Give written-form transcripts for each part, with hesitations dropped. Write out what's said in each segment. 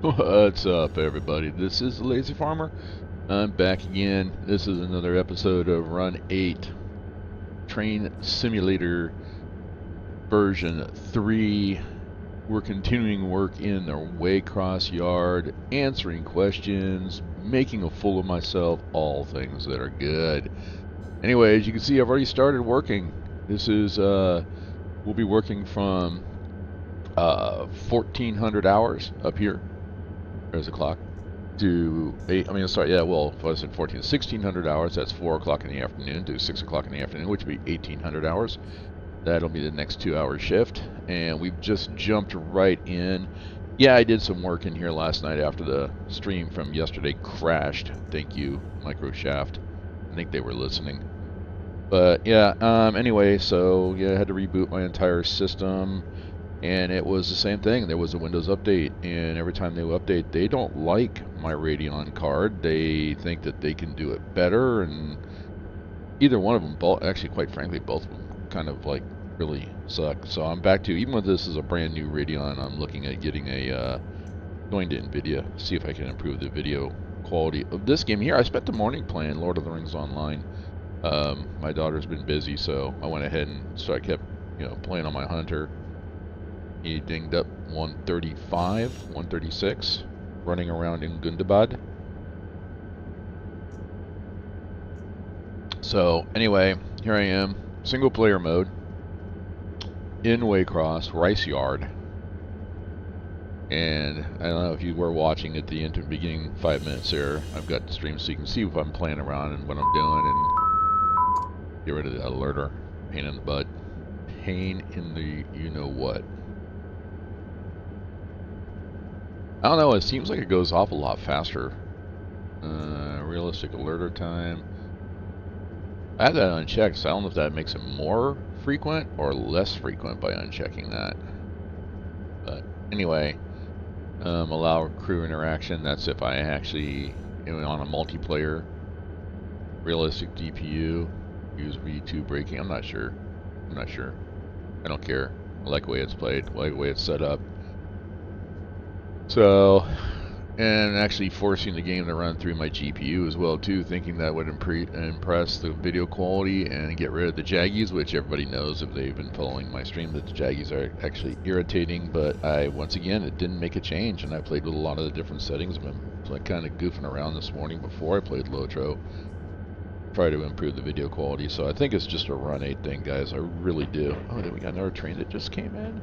What's up, everybody? This is the Lazy Farmer. I'm back again. This is another episode of Run8 Train Simulator version 3. We're continuing work in the Waycross yard, answering questions, making a fool of myself, all things that are good. Anyway, as you can see, I've already started working. This is, we'll be working from 1,400 hours up here. There's the clock. To 8, I mean, sorry, yeah, well, if I said 1,600 hours, that's 4 o'clock in the afternoon to 6 o'clock in the afternoon, which would be 1,800 hours. That'll be the next 2-hour shift, and we've just jumped right in. Yeah, I did some work in here last night after the stream from yesterday crashed. Thank you, Microshaft. I think they were listening. But yeah, anyway, so yeah, I had to reboot my entire system. And it was the same thing. There was a Windows update, and every time they update, they don't like my Radeon card. They think that they can do it better, and either one of them, actually, quite frankly, both of them kind of like really suck. So I'm back to, even though this is a brand new Radeon, I'm looking at getting a, going to NVIDIA, see if I can improve the video quality of this game here. I spent the morning playing Lord of the Rings Online. My daughter's been busy, so I went ahead and so I kept, playing on my Hunter. He dinged up 135, 136, running around in Gundabad. So anyway, here I am, single player mode, in Waycross, Rice Yard. And I don't know if you were watching at the beginning 5 minutes there, I've got the stream so you can see if I'm playing around and what I'm doing, and get rid of that alerter. Pain in the butt. Pain in the you-know-what. I don't know, it seems like it goes off a lot faster. Realistic alerter time. I have that unchecked, so I don't know if that makes it more frequent or less frequent by unchecking that. But anyway, allow crew interaction. That's if I actually am on a multiplayer. Realistic DPU. Use V2 braking. I'm not sure. I don't care. I like the way it's played. I like the way it's set up. So, and actually forcing the game to run through my GPU as well too, thinking that would impress the video quality and get rid of the jaggies, which everybody knows if they've been following my stream that the jaggies are actually irritating. But once again, it didn't make a change, and I played with a lot of the different settings. I've been like kind of goofing around this morning before I played Lotro, try to improve the video quality. So I think it's just a Run8 thing, guys. I really do. Oh, then we got another train that just came in.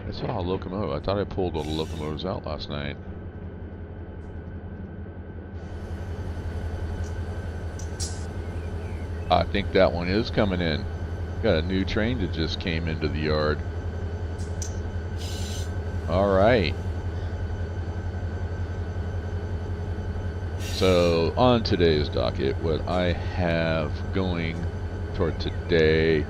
I saw a locomotive. I thought I pulled all the locomotives out last night. I think that one is coming in. Got a new train that just came into the yard. Alright. So, on today's docket, what I have going toward today...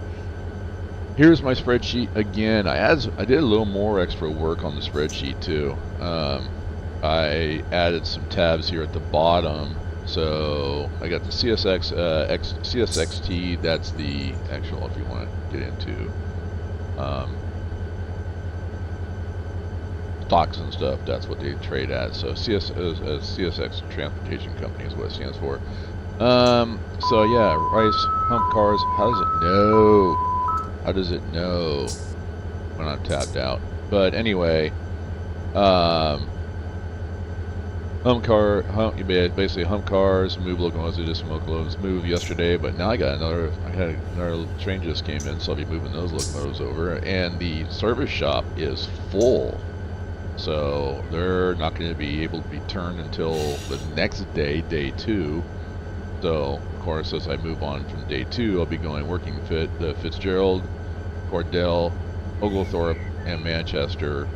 Here's my spreadsheet again. I did a little more extra work on the spreadsheet too. I added some tabs here at the bottom. So I got the CSXT. That's the actual, if you want to get into stocks and stuff. That's what they trade at. So CSX Transportation Company is what it stands for. So yeah, Rice hump cars. How does it know? How does it know when I'm tapped out? But anyway, basically hump cars, move locomotives. I did some locomotives move yesterday, but now I had another train just came in, so I'll be moving those locomotives over. And the service shop is full, so they're not going to be able to be turned until the next day, day 2. So, of course, as I move on from day 2, I'll be working Fitzgerald, Cordell, Oglethorpe, and Manchester.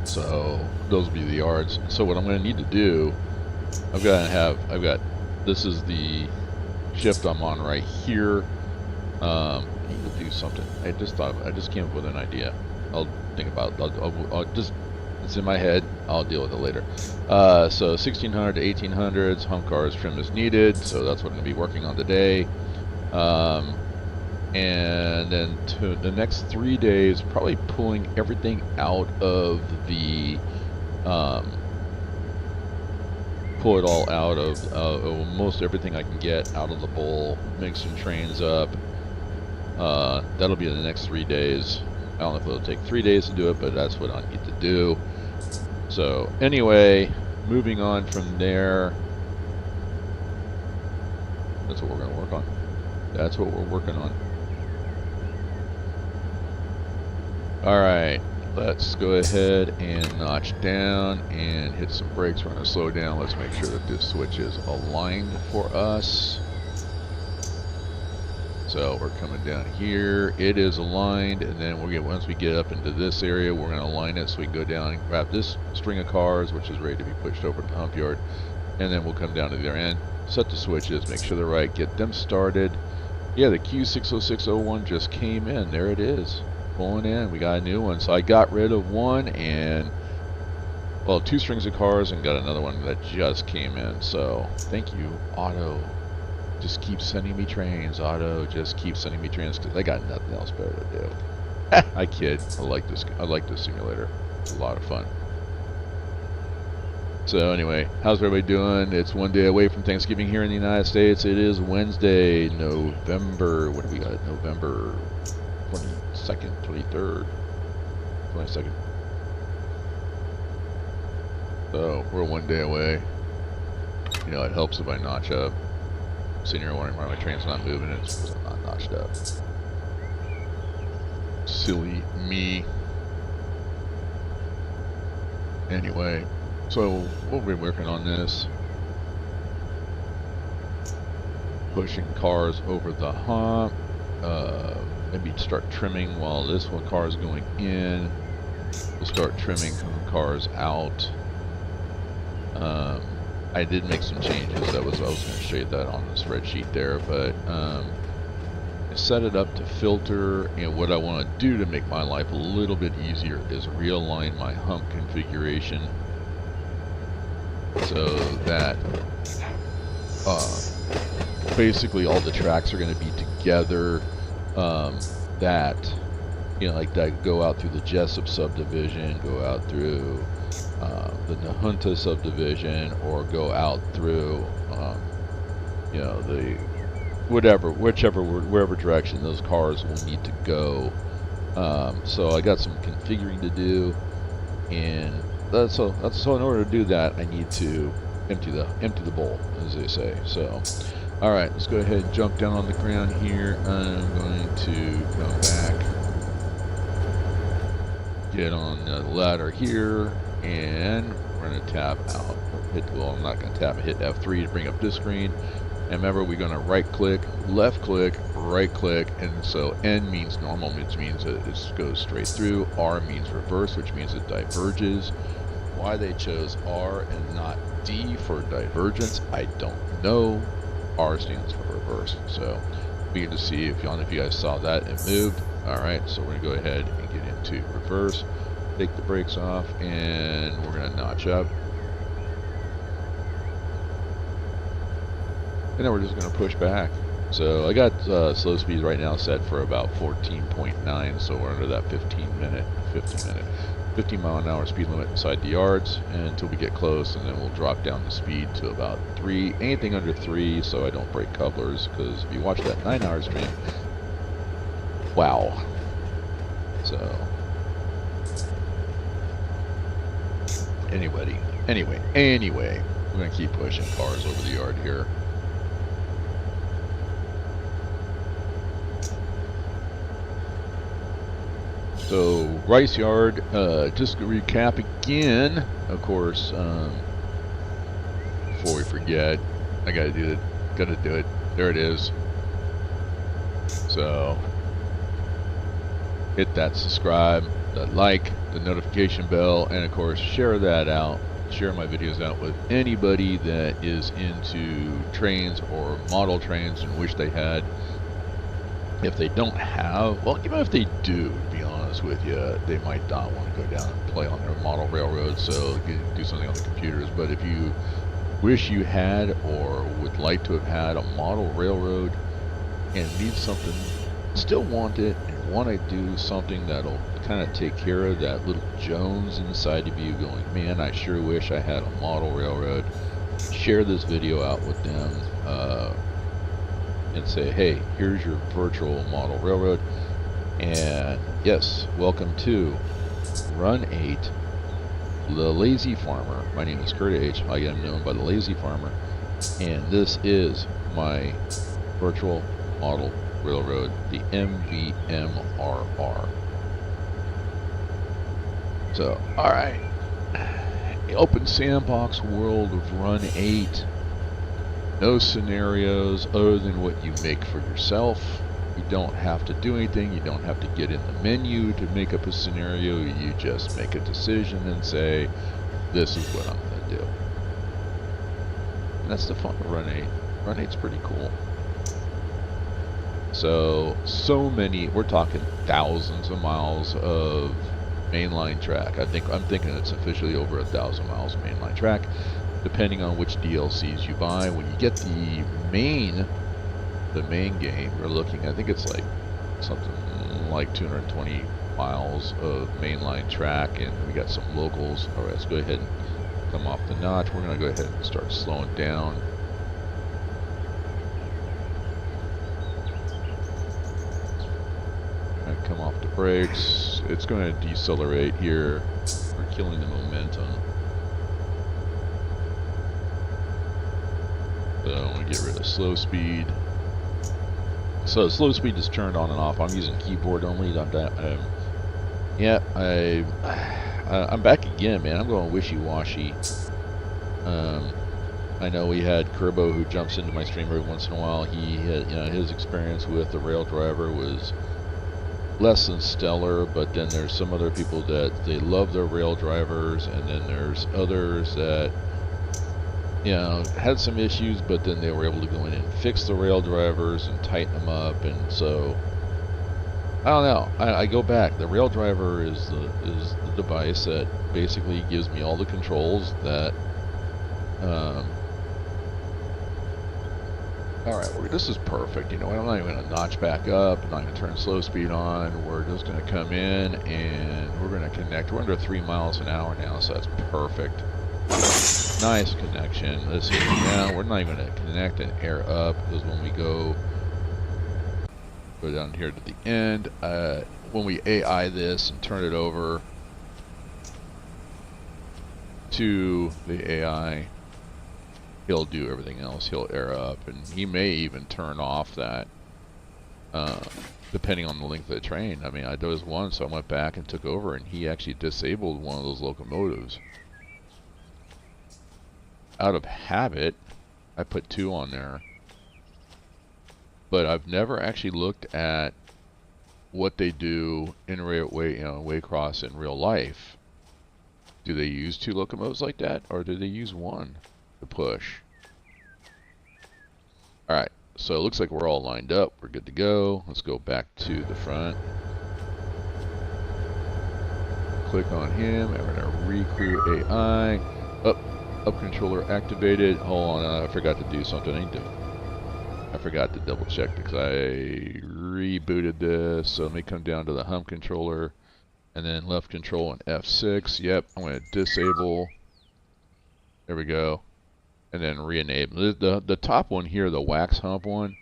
So those will be the yards. So what I'm going to need to do, this is the shift I'm on right here. I need to do something. I just came up with an idea. I'll think about it. I'll just, it's in my head. I'll deal with it later. So 1600 to 1800s, hump cars trim as needed. So that's what I'm going to be working on today. and then to the next 3 days, probably pulling everything out of the, pull it all out of most everything I can get out of the bowl, make some trains up. That'll be the next 3 days. I don't know if it'll take 3 days to do it, but that's what I need to do. So anyway, moving on from there, that's what we're going to work on. That's what we're working on. All right, let's go ahead and notch down and hit some brakes. We're going to slow down. Let's make sure that this switch is aligned for us. So we're coming down here. It is aligned, and then once we get up into this area, we're going to align it so we can go down and grab this string of cars, which is ready to be pushed over to the hump yard, and then we'll come down to the other end, set the switches, make sure they're right, get them started. Yeah, the Q60601 just came in. There it is, pulling in. We got a new one. So I got rid of one and, well, 2 strings of cars and got another one that just came in. So thank you, Auto. Just keep sending me trains, Auto. Just keep sending me trains because I got nothing else better to do. I kid. I like this. I like this simulator. It's a lot of fun. So anyway, how's everybody doing? It's one day away from Thanksgiving here in the United States. It is Wednesday, November, what do we got? November 22nd, 23rd, 22nd. So we're one day away. You know, it helps if I notch up. Sitting here wondering why my train's not moving. It's because I'm not notched up. Silly me. Anyway. So we'll be working on this, pushing cars over the hump, maybe start trimming while this one car is going in. We'll start trimming cars out. I did make some changes. I was going to show you that on the spreadsheet there, but I set it up to filter, and what I want to do to make my life a little bit easier is realign my hump configuration so that basically all the tracks are going to be together, that, you know, like that go out through the Jessup subdivision, go out through the Nahunta subdivision, or go out through, you know, the wherever direction those cars will need to go. So I got some configuring to do, and so in order to do that, I need to empty the bowl, as they say. So, all right, let's go ahead and jump down on the ground here. I'm going to come back, get on the ladder here, and we're going to tab out. I'm not going to tab. Hit F3 to bring up this screen. And remember, we're going to right-click, left-click, right-click, and so N means normal, which means it goes straight through. R means reverse, which means it diverges. Why they chose R and not D for divergence, I don't know. R stands for reverse. So we can just see, if you guys saw that, it moved. All right, so we're going to go ahead and get into reverse, take the brakes off, and we're going to notch up. And then we're just going to push back. So I got slow speed right now set for about 14.9, so we're under that 15 mile an hour speed limit inside the yards until we get close, and then we'll drop down the speed to about 3, anything under 3, so I don't break couplers, because if you watch that 9-hour stream, wow. So anyway, we're going to keep pushing cars over the yard here. So rice yard, just to recap again, of course, before we forget, I gotta do it, there it is. So hit that subscribe, that like, the notification bell, and of course share that out, share my videos out with anybody that is into trains or model trains and wish they had. If they don't have, well, even if they do, to be honest with you, they might not want to go down and play on their model railroad, so do something on the computers. But if you wish you had or would like to have had a model railroad and need something still want it and want to do something that'll kind of take care of that little Jones inside of you going, man, I sure wish I had a model railroad. Share this video out with them and say, hey, here's your virtual model railroad. And yes, welcome to Run8, the Lazy Farmer. My name is Kurt H. I am known by the Lazy Farmer. And this is my virtual model railroad, the MVMRR. So, alright. Open sandbox world of Run8. No scenarios other than what you make for yourself. You don't have to do anything. You don't have to get in the menu to make up a scenario. You just make a decision and say, this is what I'm going to do. And that's the fun of Run8. Run8's pretty cool. So many, we're talking thousands of miles of mainline track. I'm thinking it's officially over 1,000 miles of mainline track, depending on which DLCs you buy. When you get the main game, we're looking, I think it's like something like 220 miles of mainline track, and we got some locals. All right, let's go ahead and come off the notch. We're going to go ahead and start slowing down. Come off the brakes. It's going to decelerate here. We're killing the momentum. So I want to get rid of slow speed. So slow speed is turned on and off. I'm using keyboard only. Yeah, I'm back again, man. I'm going wishy-washy. I know we had Kerbo who jumps into my stream every once in a while. He had, his experience with the rail driver was less than stellar, but then there's some other people that they love their rail drivers, and then there's others that had some issues, but then they were able to go in and fix the rail drivers and tighten them up. And so I don't know, I go back. The rail driver is the device that basically gives me all the controls that alright, this is perfect. I'm not even going to notch back up. I'm not going to turn slow speed on. We're just going to come in and we're going to connect. We're under 3 miles an hour now, so that's perfect. Nice connection. Let's see. Now we're not even going to connect and air up, because when we go down here to the end, when we AI this and turn it over to the AI, he'll do everything else. He'll air up, and he may even turn off that, depending on the length of the train. I mean, there was one, so I went back and took over, and he actually disabled one of those locomotives. Out of habit, I put 2 on there, but I've never actually looked at what they do in Waycross in real life. Do they use 2 locomotives like that, or do they use 1 to push? Alright, so it looks like we're all lined up. We're good to go. Let's go back to the front. Click on him, and we're going to recrew AI. Up controller activated. Hold on, I forgot to do something. I forgot to double check because I rebooted this. So let me come down to the hump controller, and then left control and F6. Yep, I'm going to disable. There we go. And then re-enable. The top one here, the wax hump one,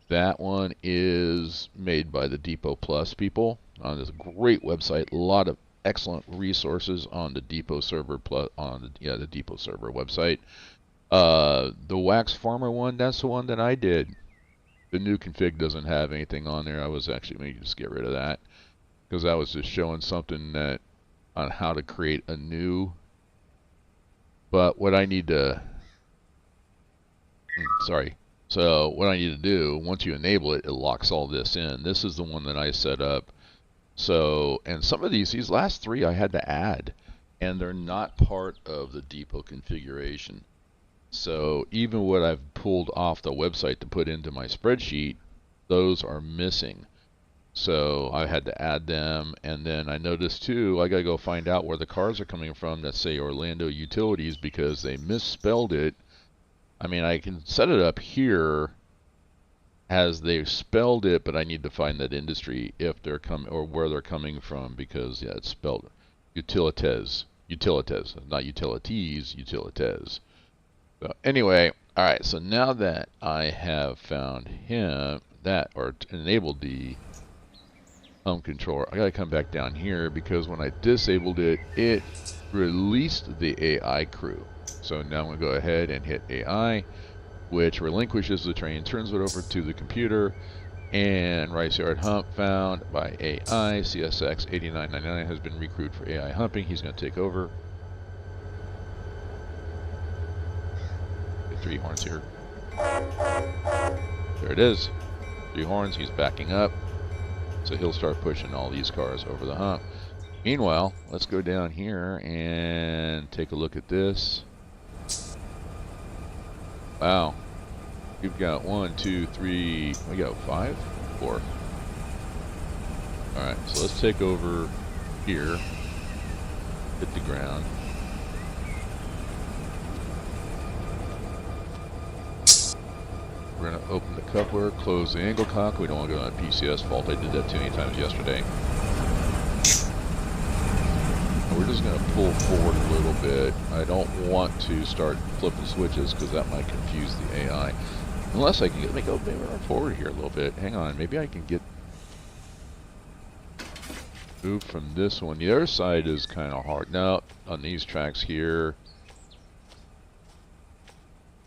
that one is made by the Depot Plus people on this great website. A lot of excellent resources on the Depot server the Depot server website. The Wax Farmer one, that's the one that I did. The new config doesn't have anything on there. I was actually going to just get rid of that, because that was just showing something on how to create a new. But what I need to so what I need to do, once you enable it, it locks all this in. This is the one that I set up. So, and some of these last 3 I had to add, and they're not part of the Depot configuration. So even what I've pulled off the website to put into my spreadsheet, those are missing. So I had to add them, and then I noticed too, I gotta go find out where the cars are coming from that say Orlando Utilities, because they misspelled it. I mean, I can set it up here as they've spelled it, but I need to find that industry if they're coming or where they're coming from, because yeah, it's spelled utilities, not utilities, utilities. So anyway, all right. So now that I have found him that or enabled the home controller, I gotta come back down here because when I disabled it, it released the AI crew. So now I'm gonna go ahead and hit AI, which relinquishes the train, turns it over to the computer, and Rice Yard Hump found by AI. CSX 8999 has been recruited for AI humping. He's going to take over. Get 3 horns here. There it is. 3 horns. He's backing up. So he'll start pushing all these cars over the hump. Meanwhile, let's go down here and take a look at this. Wow. We've got 1, 2, 3, we got 5, 4. Alright, so let's take over here. Hit the ground. We're going to open the coupler, close the angle cock. We don't want to go on a PCS fault. I did that too many times yesterday. And we're just going to pull forward a little bit. I don't want to start flipping switches because that might confuse the AI. Unless I can get, maybe run forward here a little bit. Hang on, maybe I can get move from this one. The other side is kind of hard. Now, on these tracks here,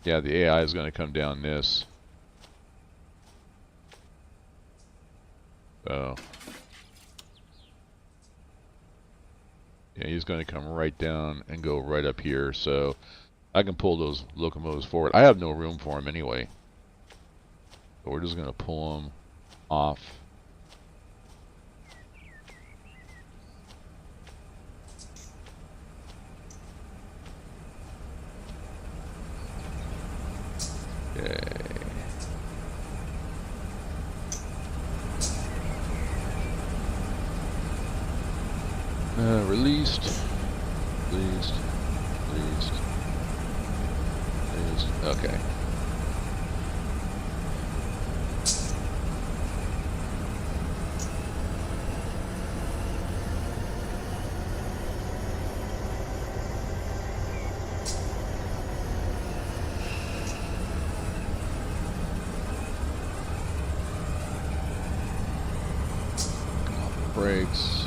yeah, the AI is going to come down this. So, yeah, he's going to come right down and go right up here. So, I can pull those locomotives forward. I have no room for them anyway. So we're just going to pull them off. Okay. Released. Okay. Brakes.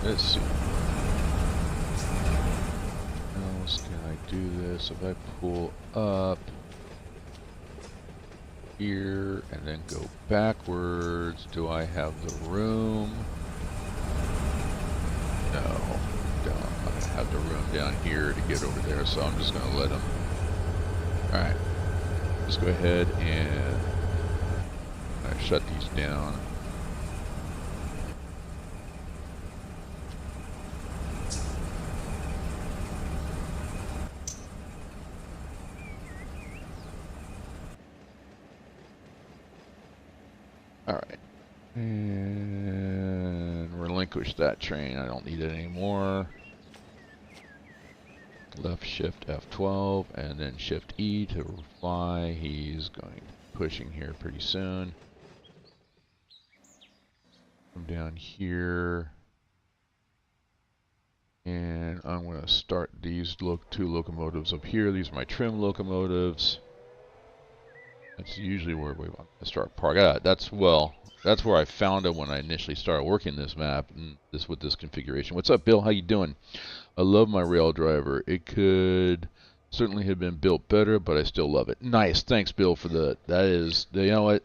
Let's see. How else can I do this? If I pull up here and then go backwards, do I have the room? No, don't. I have the room down here to get over there, so I'm just going to let them. Alright, just go ahead and shut these down. Alright, and relinquish that train. I don't need it anymore. Left shift F12 and then shift E to fly. He's going pushing here pretty soon. Come down here. And I'm going to start these 2 locomotives up here. These are my trim locomotives. That's usually where we want to start park. That's where I found it when I initially started working this map and with this configuration. What's up, Bill? How you doing? I love my rail driver. It could certainly have been built better, but I still love it. Nice. Thanks, Bill, for that. That is, you know what?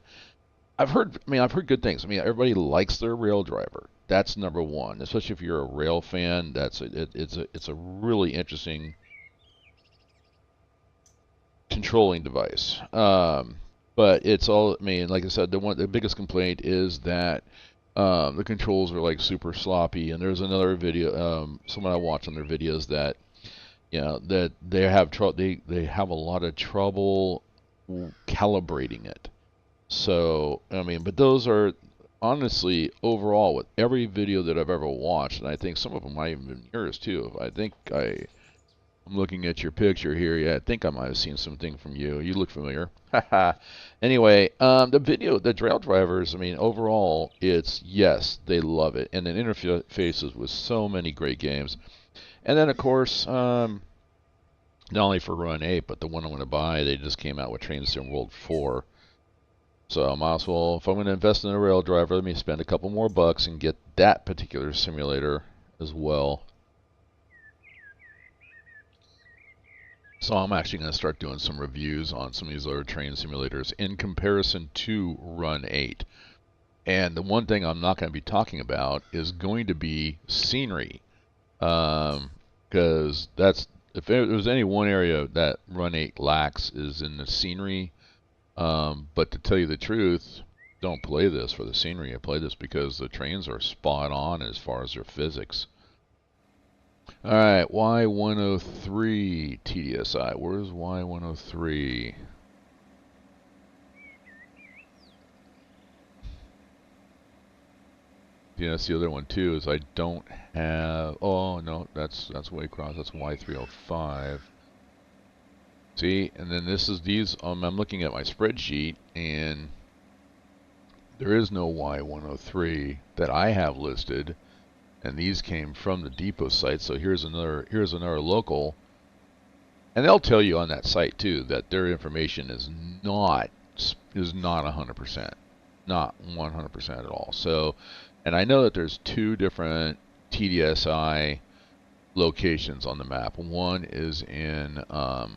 I've heard good things. I mean, everybody likes their rail driver. That's number one, especially if you're a rail fan. It's a really interesting controlling device. But it's all, I mean, like I said, the biggest complaint is that the controls are like super sloppy. And there's another video, someone I watch on their videos that, you know, that they have a lot of trouble calibrating it. So, I mean, but those are honestly overall with every video that I've ever watched, and I think some of them might even been yours too. I'm looking at your picture here. Yeah, I think I might have seen something from you. You look familiar. Haha. Anyway, the trail drivers, I mean, overall, it's yes, they love it. And then interfaces with so many great games. And then, of course, not only for Run8, but the one I'm going to buy, they just came out with Train Sim World 4. So I might as well, if I'm going to invest in a rail driver, let me spend a couple more bucks and get that particular simulator as well. So I'm actually going to start doing some reviews on some of these other train simulators in comparison to Run8. And the one thing I'm not going to be talking about is going to be scenery. Because if there's any one area that Run8 lacks is in the scenery. But to tell you the truth, don't play this for the scenery. I play this because the trains are spot on as far as their physics. Alright, Y103 TDSI. Where's Y103? Yeah, that's the other one too, is I don't have... Oh, no, that's way across. That's Y305. See, and then this is these... I'm looking at my spreadsheet, and there is no Y103 that I have listed. And these came from the depot site, so here's another local. And they'll tell you on that site too that their information is not 100%, not 100% at all. So, and I know that there's two different TDSI locations on the map. One is in, well,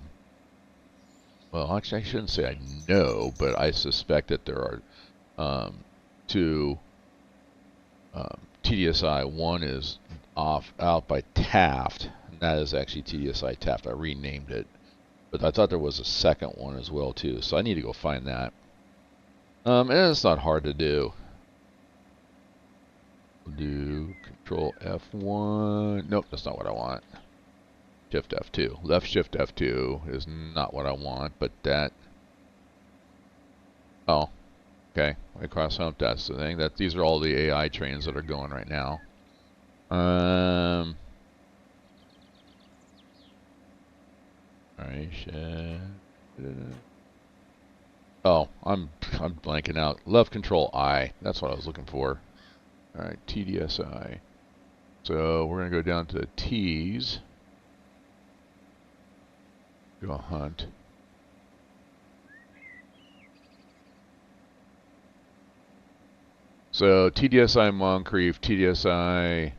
actually I shouldn't say I know, but I suspect that there are two TDSI. One is out by Taft. And that is actually TDSI Taft. I renamed it, but I thought there was a second one as well too. So I need to go find that. And it's not hard to do. We'll do Control F1. Nope, that's not what I want. Shift F2. Left Shift F2 is not what I want, but that. Oh, okay. I cross hump. That's the thing. These are all the AI trains that are going right now. Alright, oh, I'm blanking out. Left Control I. That's what I was looking for. Alright, TDSI. So we're gonna go down to the T's. Do a hunt. So TDSI Moncrief, TDSI,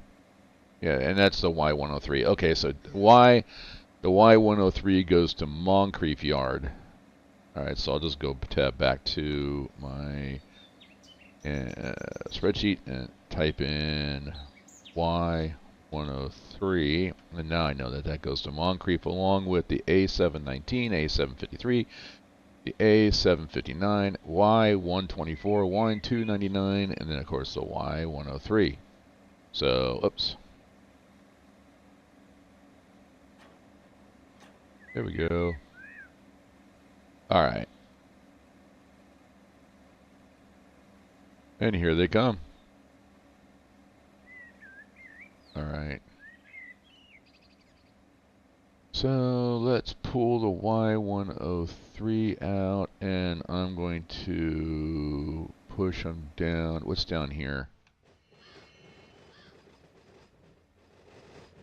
yeah, and that's the Y103. Okay, so the Y103 goes to Moncrief Yard. All right, so I'll just go tab back to my spreadsheet and type in Y103, and now I know that that goes to Moncrief along with the A719, A753, the A759, Y124, Y299, and then of course the Y103. So, oops. There we go. All right. And here they come. All right. So let's pull the Y103 out, and I'm going to push them down. What's down here?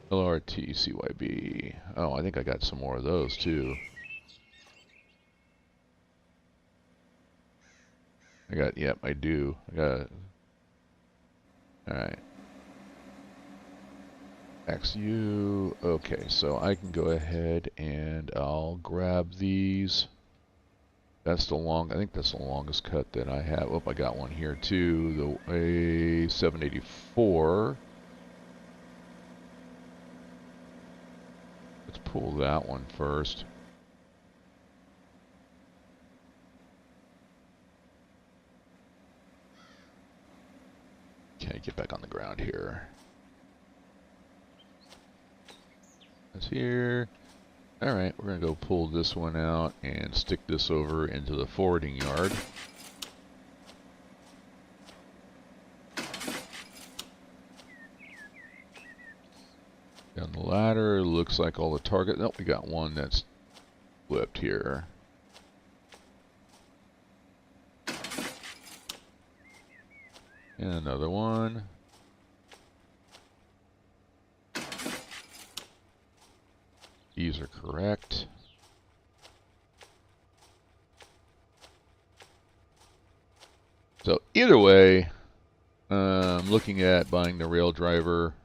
LRT, CYB. Oh, I think I got some more of those too. Yep, I do. I got it. Alright. XU. Okay, so I can go ahead and I'll grab these. I think that's the longest cut that I have. Oh, I got one here too. The A784. Let's pull that one first. Okay, get back on the ground here. That's here. Alright, we're going to go pull this one out and stick this over into the forwarding yard. Down the ladder, looks like all the target. Nope, we got one that's flipped here. And another one. These are correct. So either way, I'm looking at buying the rail driver.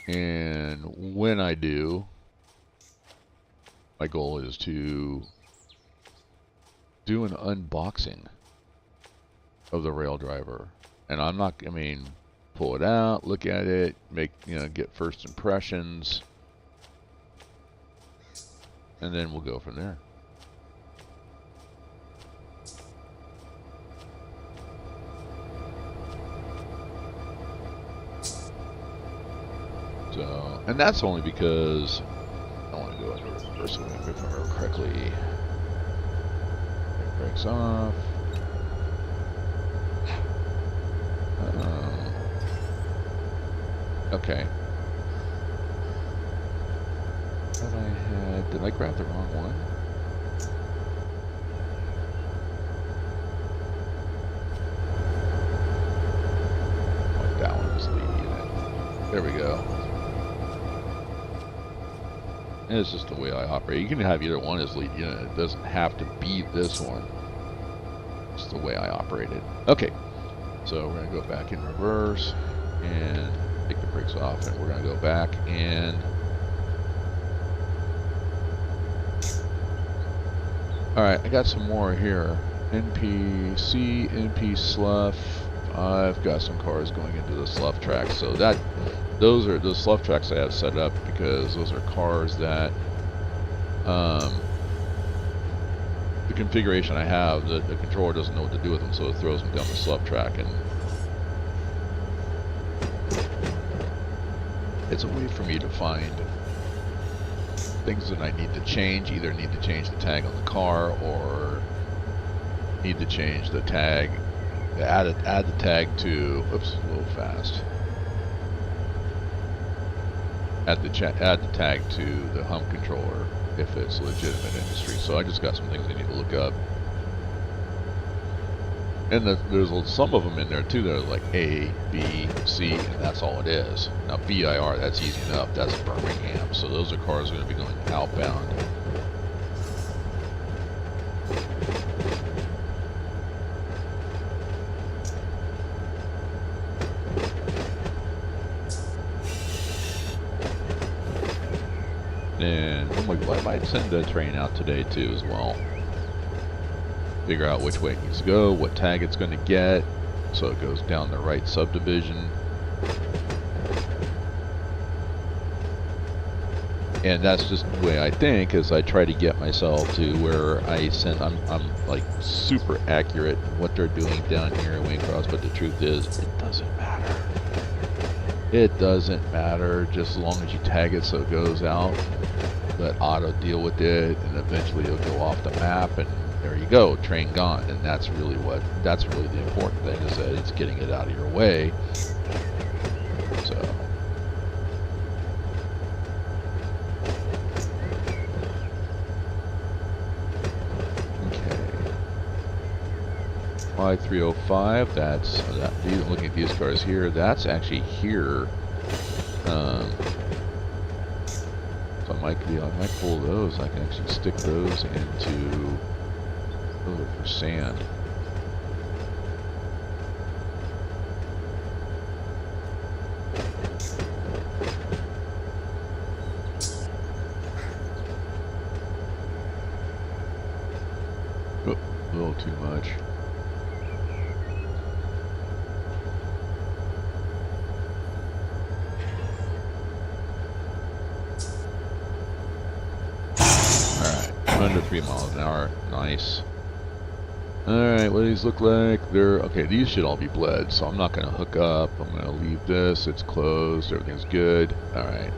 And when I do, my goal is to do an unboxing of the rail driver. And I'm not, I mean, pull it out, look at it, make, get first impressions. And then we'll go from there. So, and that's only because I want to go into reverse if I remember correctly. It breaks off. Okay. Did I grab the wrong one? Oh, that one was lead unit. There we go. And it's just the way I operate. You can have either one as lead unit. It doesn't have to be this one. It's the way I operate it. Okay. So we're going to go back in reverse and take the brakes off, and we're going to go back and alright, I got some more here. NPC, NP slough. I've got some cars going into the slough track, so those are the slough tracks I have set up because those are cars that the configuration I have, the controller doesn't know what to do with them, so it throws them down the slough track, and it's a way for me to find things that I need to change. Either need to change the tag on the car or need to change the tag, add the tag to, oops, a little fast. Add the tag to the hump controller if it's a legitimate industry. So I just got some things I need to look up. And there's some of them in there too that are like A, B, C, and that's all it is. Now BIR, that's easy enough. That's Birmingham. So those are cars going to be going outbound. And I might send a train out today too as well. Figure out which way it needs to go, what tag it's going to get, so it goes down the right subdivision. And that's just the way I think, is I try to get myself to where I'm like super accurate in what they're doing down here in Waycross, but the truth is, it doesn't matter. It doesn't matter, just as long as you tag it so it goes out, let auto deal with it, and eventually it'll go off the map, and there you go, train gone. And that's really the important thing, is that it's getting it out of your way. So okay, Y305, that's looking at these cars here, that's actually here. So I might pull those. I can actually stick those into for sand. Oh, a little too much. Alright, under 3 miles an hour. Nice. Alright, what do these look like? Okay, these should all be bled, so I'm not going to hook up. I'm going to leave this. It's closed. Everything's good. Alright.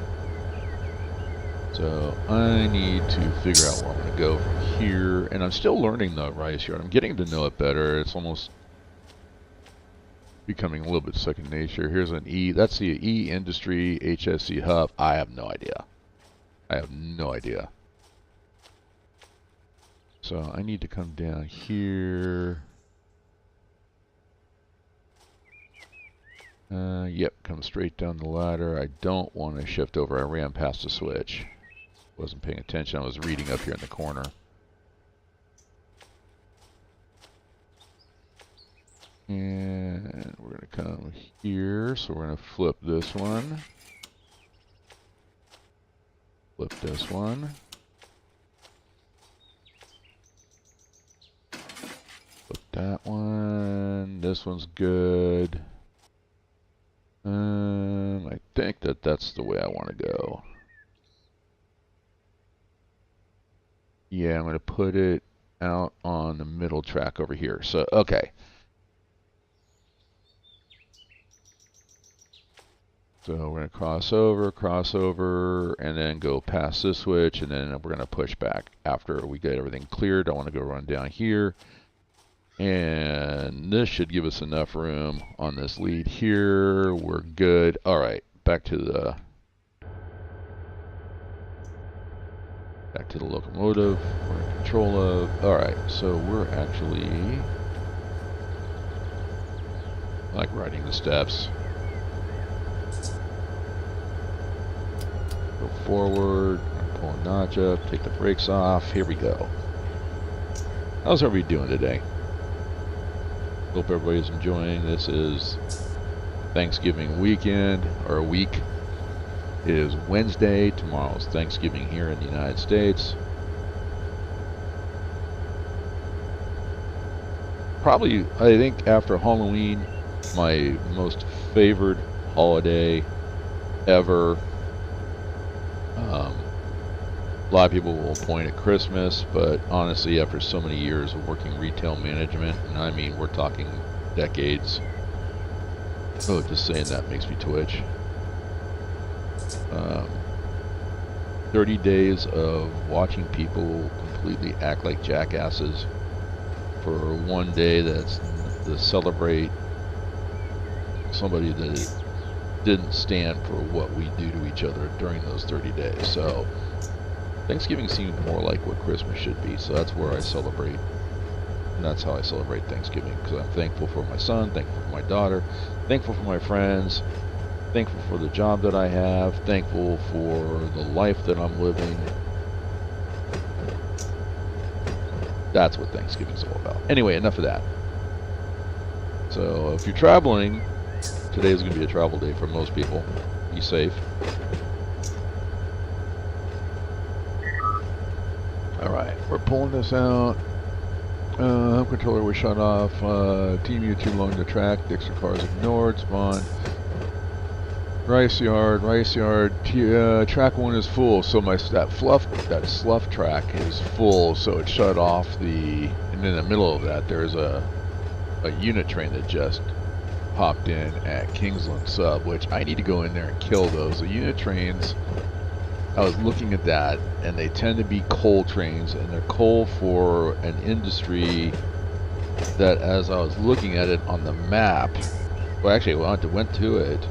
So I need to figure out where I'm going to go from here. And I'm still learning the rice yard. I'm getting to know it better. It's almost becoming a little bit second nature. Here's an E. That's the E Industry HSC Hub. I have no idea. I have no idea. So I need to come down here. Yep, come straight down the ladder. I don't want to shift over. I ran past the switch. Wasn't paying attention. I was reading up here in the corner. And we're going to come here. So we're going to flip this one. Flip this one. Flip that one. This one's good. I think that's the way I want to go. Yeah, I'm going to put it out on the middle track over here. So, okay. So we're going to cross over, and then go past this switch, and then we're going to push back after we get everything cleared. I want to go run down here. And this should give us enough room on this lead here. We're good. All right, back to the locomotive we're in control of. All right, so we're actually like riding the steps. Go forward, pull a notch up, take the brakes off. Here we go. How's everybody doing today? Hope everybody's enjoying. This is Thanksgiving weekend, or a week. It is Wednesday. Tomorrow's Thanksgiving here in the United States. Probably, I think after Halloween, my most favored holiday ever. A lot of people will point at Christmas, but honestly, after so many years of working retail management, and I mean, we're talking decades. Oh, just saying that makes me twitch. 30 days of watching people completely act like jackasses for one day that's to celebrate somebody that didn't stand for what we do to each other during those 30 days. So Thanksgiving seemed more like what Christmas should be, so that's where I celebrate. And that's how I celebrate Thanksgiving, because I'm thankful for my son, thankful for my daughter, thankful for my friends, thankful for the job that I have, thankful for the life that I'm living. That's what Thanksgiving's all about. Anyway, enough of that. So if you're traveling, today is going to be a travel day for most people. Be safe. Alright, we're pulling this out. Hub controller was shut off. Team U2 along the track. Dixon cars ignored. Spawn. Rice yard. Track 1 is full. So that slough track is full. So it shut off the. And in the middle of that, there's a unit train that just popped in at Kingsland Sub, which I need to go in there and kill those. The unit trains. I was looking at that, and they tend to be coal trains, and they're coal for an industry that, as I was looking at it on the map, well, actually, when I went to it,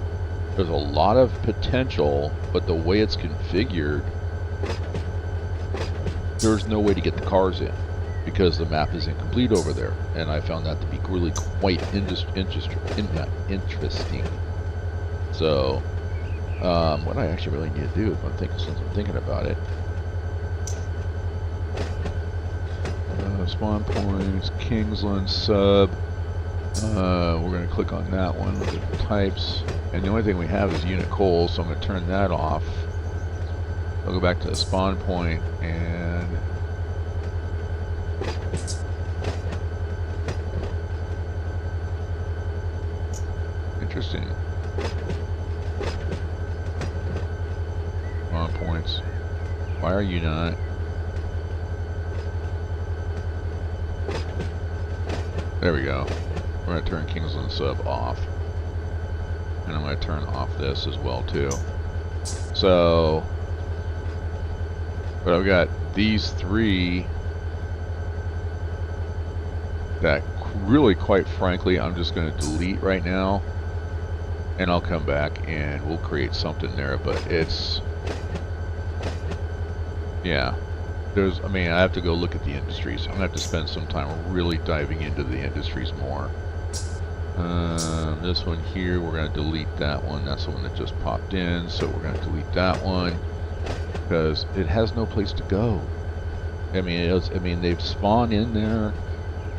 there's a lot of potential, but the way it's configured, there's no way to get the cars in, because the map is incomplete over there, and I found that to be really quite interesting. So, what I actually really need to do, since I'm thinking about it, spawn points, Kingsland Sub. We're going to click on that one, look at the types, and the only thing we have is unit coal, so I'm going to turn that off. I'll go back to the spawn point and interesting. Spawn points. Why are you not? There we go. We're going to turn Kingsland Sub off. And I'm going to turn off this as well too. So But I've got these three that really, quite frankly, I'm just going to delete right now. And I'll come back and we'll create something there. But it's, yeah. I mean, I have to go look at the industries. I'm going to have to spend some time really diving into the industries more. This one here, we're going to delete that one. That's the one that just popped in. So we're going to delete that one because it has no place to go. I mean, they've spawned in there.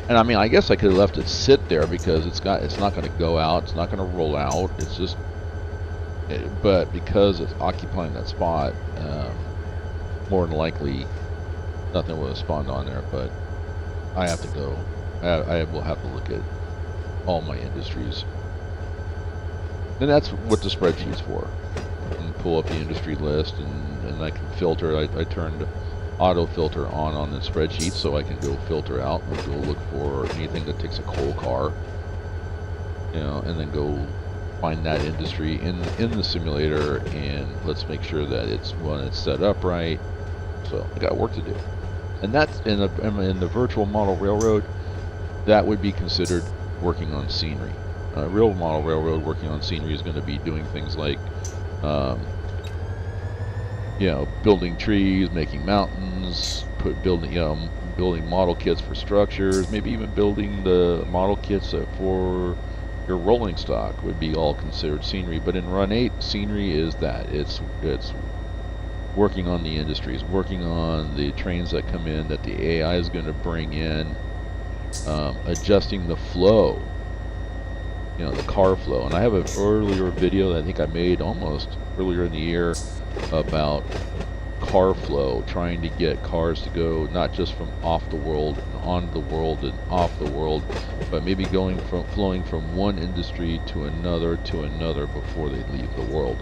And I mean, I guess I could have left it sit there because it's not going to go out. It's not going to roll out. It's just, but because it's occupying that spot, more than likely, nothing would have spawned on there. But I have to go. I will have to look at all my industries, and that's what the spreadsheet's for. And pull up the industry list, and I can filter. I turned auto filter on the spreadsheet so I can go filter out and go look for anything that takes a coal car, and then go find that industry in the simulator, and let's make sure that it's set up right. So I got work to do, and that's in the virtual model railroad. That would be considered working on scenery. Real model railroad working on scenery is going to be doing things like building trees, making mountains, building model kits for structures, maybe even building the model kits for your rolling stock would be all considered scenery. But in Run8, scenery is that it's working on the industries, working on the trains that come in that the AI is going to bring in, adjusting the flow, the car flow. And I have an earlier video that I think I made almost earlier in the year about car flow, trying to get cars to go not just from off the world and onto the world and off the world, but maybe flowing from one industry to another before they leave the world.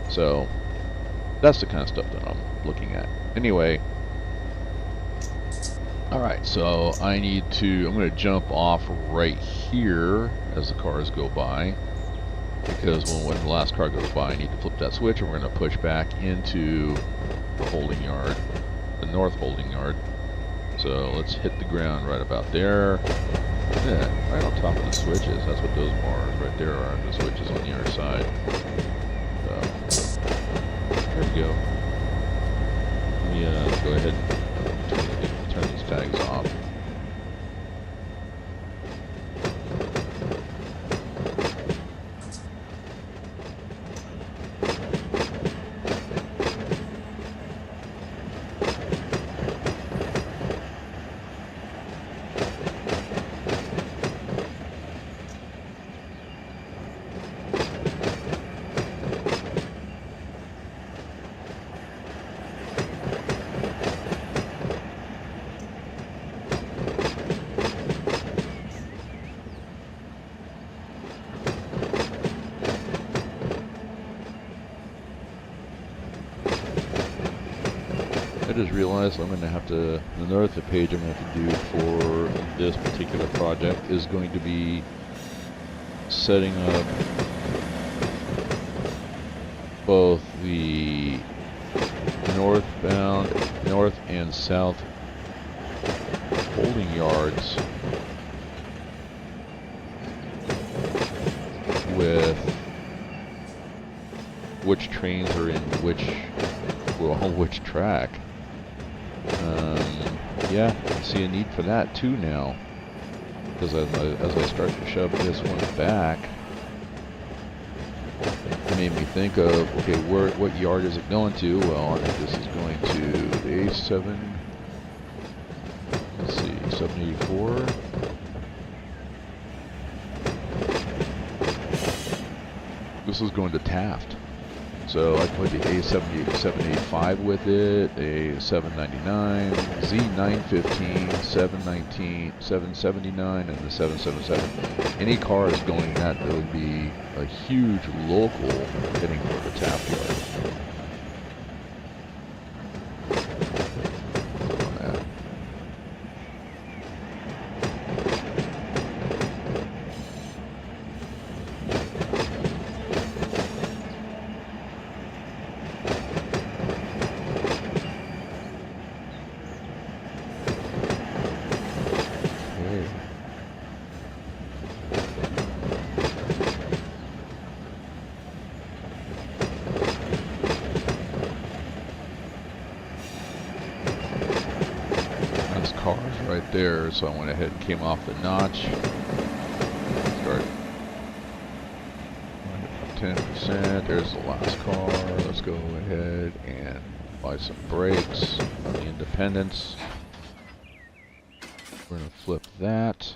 So that's the kind of stuff that I'm looking at. Anyway, alright, so I'm going to jump off right here as the cars go by, because when the last car goes by I need to flip that switch, and we're going to push back into the holding yard, the north holding yard. So let's hit the ground right about there. Yeah, right on top of the switches. That's what those bars right there are, the switches on the other side. So there we go. Let me go ahead and turn these tags off. I just realized I'm going to have to, another page I'm going to have to do for this particular project is going to be setting up both the north and south holding yards with which trains are in which track. Yeah, I see a need for that too now, because as I start to shove this one back, it made me think of, okay, what yard is it going to? Well, I think this is going to the A7, let's see, 784. This is going to Taft. So I put the A785 with it, a 799, Z915, 719, 779, and the 777. Any car is going that would be a huge local heading for the Taft yard. there, so I went ahead and came off the notch. Start 10%. There's the last car. Let's go ahead and apply some brakes on the independents. We're going to flip that.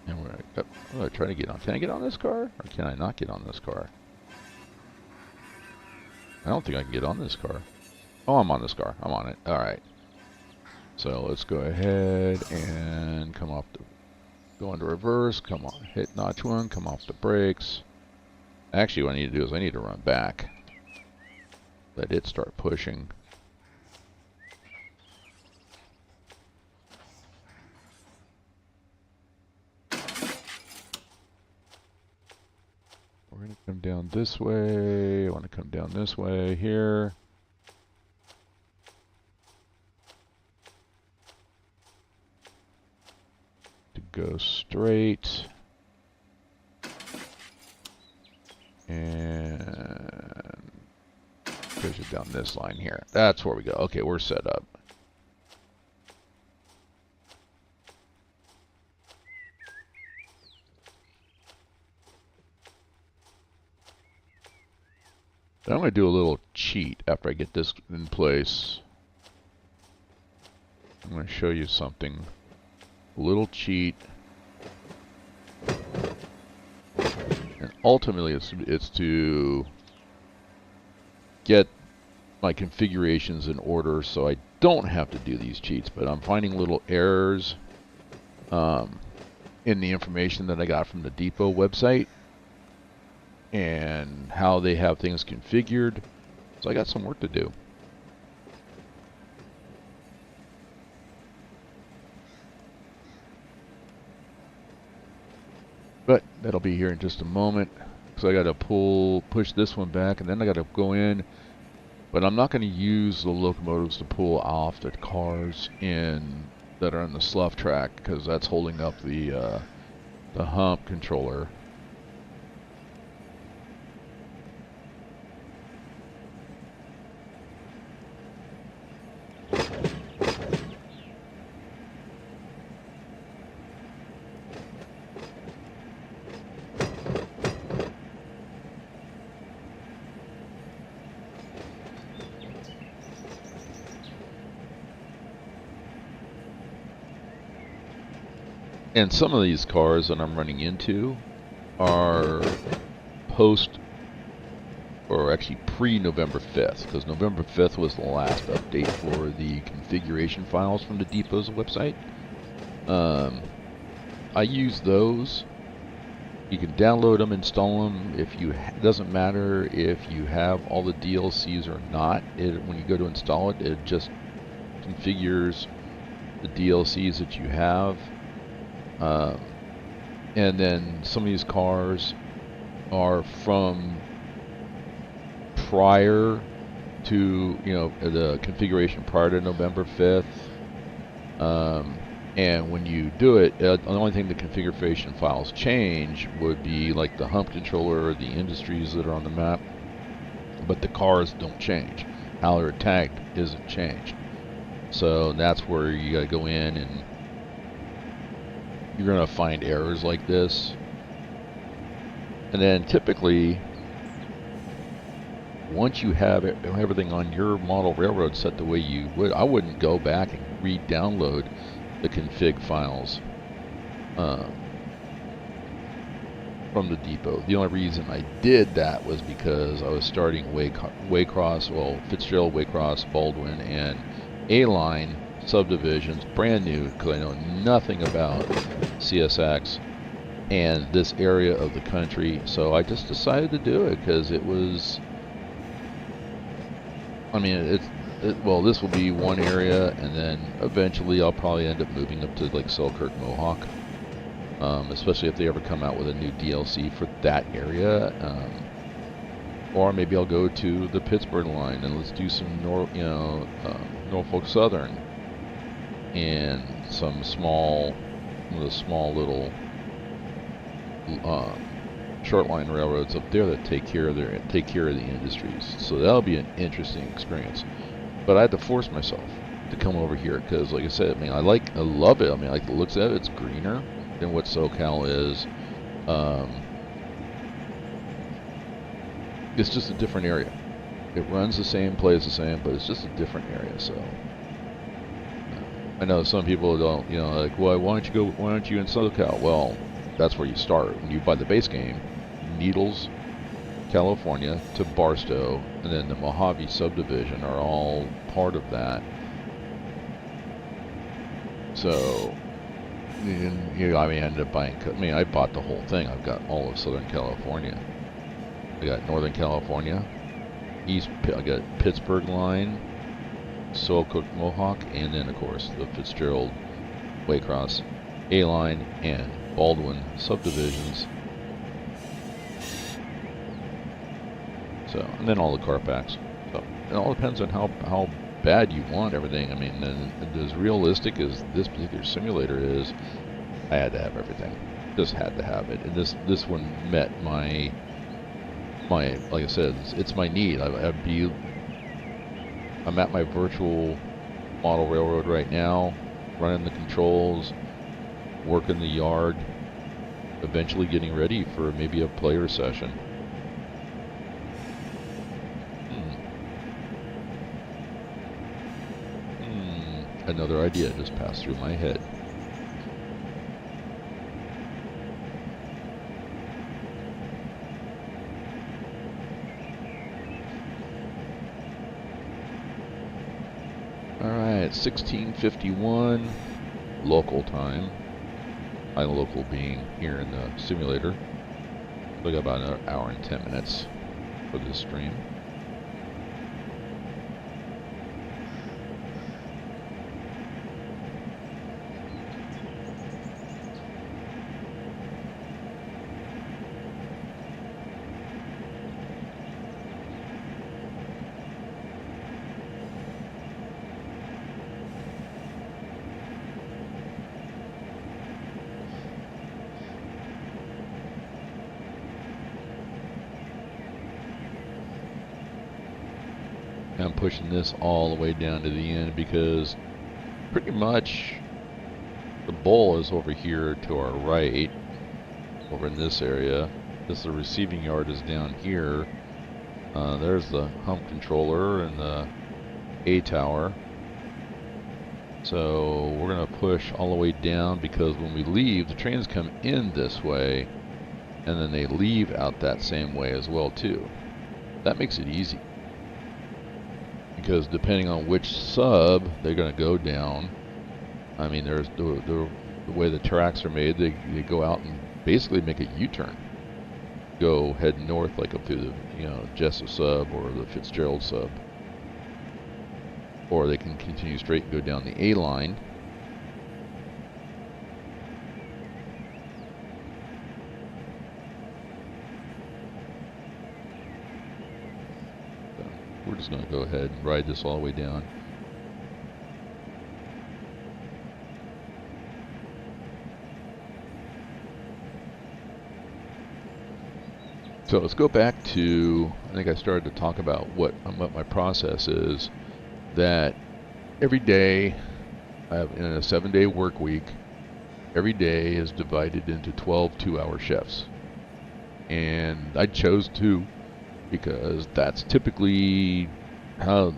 And we're going to try to get on. Can I get on this car? Or can I not get on this car? I don't think I can get on this car. Oh, I'm on this car. I'm on it. Alright. So let's go ahead and come off the... Go into reverse. Come on. Hit notch 1. Come off the brakes. Actually, what I need to do is I need to run back. Let it start pushing. We're going to come down this way. I want to come down this way here. To go straight. And push it down this line here. That's where we go. Okay, we're set up. Then I'm going to do a little cheat after I get this in place. I'm going to show you something. A little cheat. And ultimately it's to get my configurations in order so I don't have to do these cheats. But I'm finding little errors in the information that I got from the depot website. And how they have things configured. So I got some work to do. But that'll be here in just a moment. So I got to push this one back, and then I got to go in. But I'm not going to use the locomotives to pull off the cars that are on the slough track, because that's holding up the hump controller. And some of these cars that I'm running into are post, or actually pre-November 5th, because November 5th was the last update for the configuration files from the depot's website. I use those. You can download them, install them. It doesn't matter if you have all the DLCs or not. When you go to install it, it just configures the DLCs that you have. And then some of these cars are from prior to, the configuration prior to November 5th. And when you do it, the only thing the configuration files change would be like the hump controller or the industries that are on the map. But the cars don't change. How they're tagged isn't changed. So that's where you got to go in, and you're going to find errors like this. And then typically, once you have everything on your model railroad set the way you would, I wouldn't go back and re-download the config files from the depot. The only reason I did that was because I was starting Waycross, Fitzgerald, Waycross, Baldwin, and A-Line subdivisions brand new, because I know nothing about CSX and this area of the country. So I just decided to do it because it was, this will be one area, and then eventually I'll probably end up moving up to like Selkirk, Mohawk, especially if they ever come out with a new DLC for that area. Or maybe I'll go to the Pittsburgh line and let's do some Norfolk Southern and some small little short line railroads up there that take care of the industries. So that'll be an interesting experience. But I had to force myself to come over here because, like I said, I mean, I love it. I mean, I like the looks of it. It's greener than what SoCal is. It's just a different area. It runs the same, plays the same, but it's just a different area. So I know some people don't, like, well, why aren't you in SoCal? Well, that's where you start. When you buy the base game, Needles, California to Barstow, and then the Mojave subdivision are all part of that. So, I ended up buying. I mean, I bought the whole thing. I've got all of Southern California. I got Northern California, I got Pittsburgh line, Soilcook Mohawk, and then of course the Fitzgerald, Waycross, A-line, and Baldwin subdivisions. So, and then all the car packs. So it all depends on how bad you want everything. I mean, and as realistic as this particular simulator is, I had to have everything. Just had to have it. And this one met my like I said, it's my need. I'm at my virtual model railroad right now, running the controls, working the yard, eventually getting ready for maybe a player session. Another idea just passed through my head. Alright, 16:51 local time. My local being here in the simulator. We got about another hour and 10 minutes for this stream. I'm pushing this all the way down to the end because pretty much the bowl is over here to our right, over in this area. The receiving yard is down here. There's the hump controller and the A tower. So we're going to push all the way down because when we leave, the trains come in this way and then they leave out that same way as well too. That makes it easy. Because depending on which sub they're going to go down, I mean, there's the way the tracks are made, they go out and basically make a U-turn. Go head north like up through the Jessup sub or the Fitzgerald sub. Or they can continue straight and go down the A line. We're just going to go ahead and ride this all the way down. So let's go back to, I think I started to talk about what my process is. That every day, I have in a 7-day work week, every day is divided into 12 2-hour shifts. And I chose 2 because that's typically how,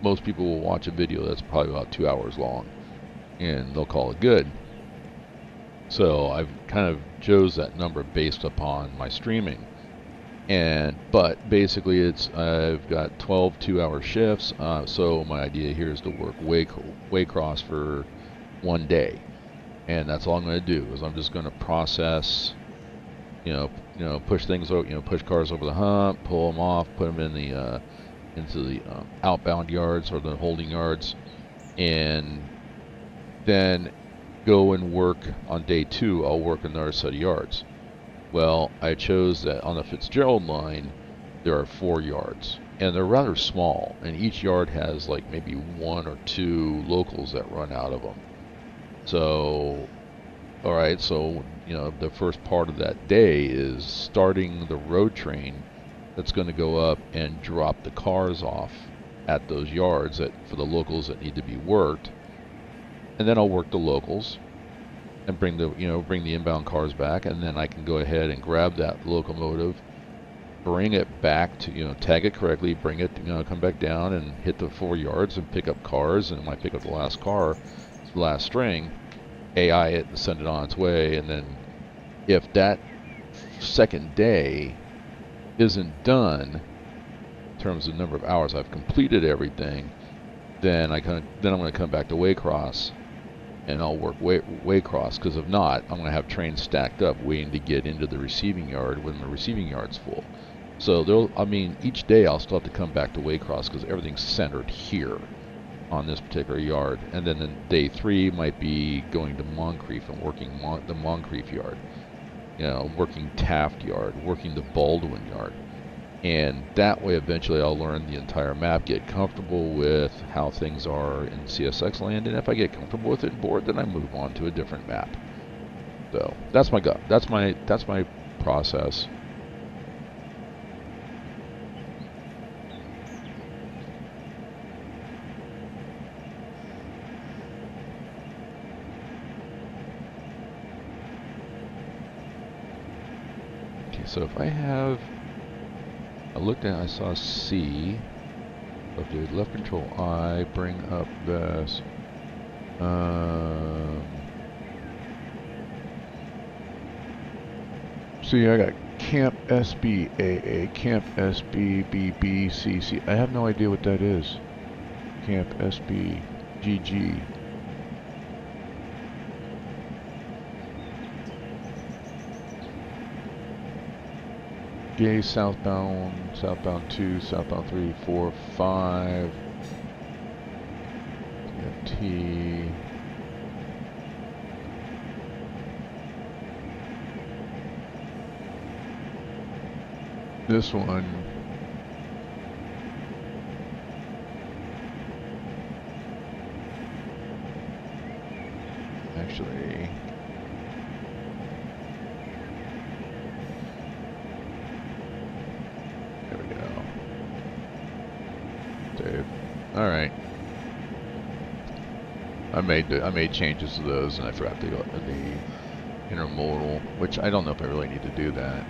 most people will watch a video that's probably about 2 hours long and they'll call it good. So I've kind of chose that number based upon my streaming. But basically I've got 12 2-hour shifts, so my idea here is to work Waycross for 1 day. And that's all I'm going to do is I'm just going to process, push things over, push cars over the hump, pull them off, put them in the into the outbound yards or the holding yards, and then go and work on day 2. I'll work another set of yards. Well, I chose that on the Fitzgerald line, there are 4 yards, and they're rather small, and each yard has like maybe 1 or 2 locals that run out of them. So, alright, so, the first part of that day is starting the road train that's going to go up and drop the cars off at those yards for the locals that need to be worked, and then I'll work the locals and bring the inbound cars back, and then I can go ahead and grab that locomotive, bring it back to, tag it correctly, bring it, come back down and hit the 4 yards and pick up cars, and when I pick up the last car, the last string, AI it and send it on its way. And then if that second day isn't done in terms of the number of hours I've completed everything, then I'm going to come back to Waycross and I'll work Waycross, because if not, I'm going to have trains stacked up waiting to get into the receiving yard when the receiving yard's full. So each day I'll still have to come back to Waycross because everything's centered here on this particular yard. And then day 3 might be going to Moncrief and working the Moncrief yard, working Taft yard, working the Baldwin yard. And that way eventually I'll learn the entire map, get comfortable with how things are in CSX land, and if I get comfortable with it board, then I move on to a different map. So that's my process. Okay, so if I saw C. So do left control I, bring up this. See, I got Camp SBAA, Camp SBBBCC. I have no idea what that is. Camp SBGG. Southbound 2, southbound 3, 4, 5. T. This one. Actually. All right. I made changes to those, and I forgot to go to the intermodal, which I don't know if I really need to do that.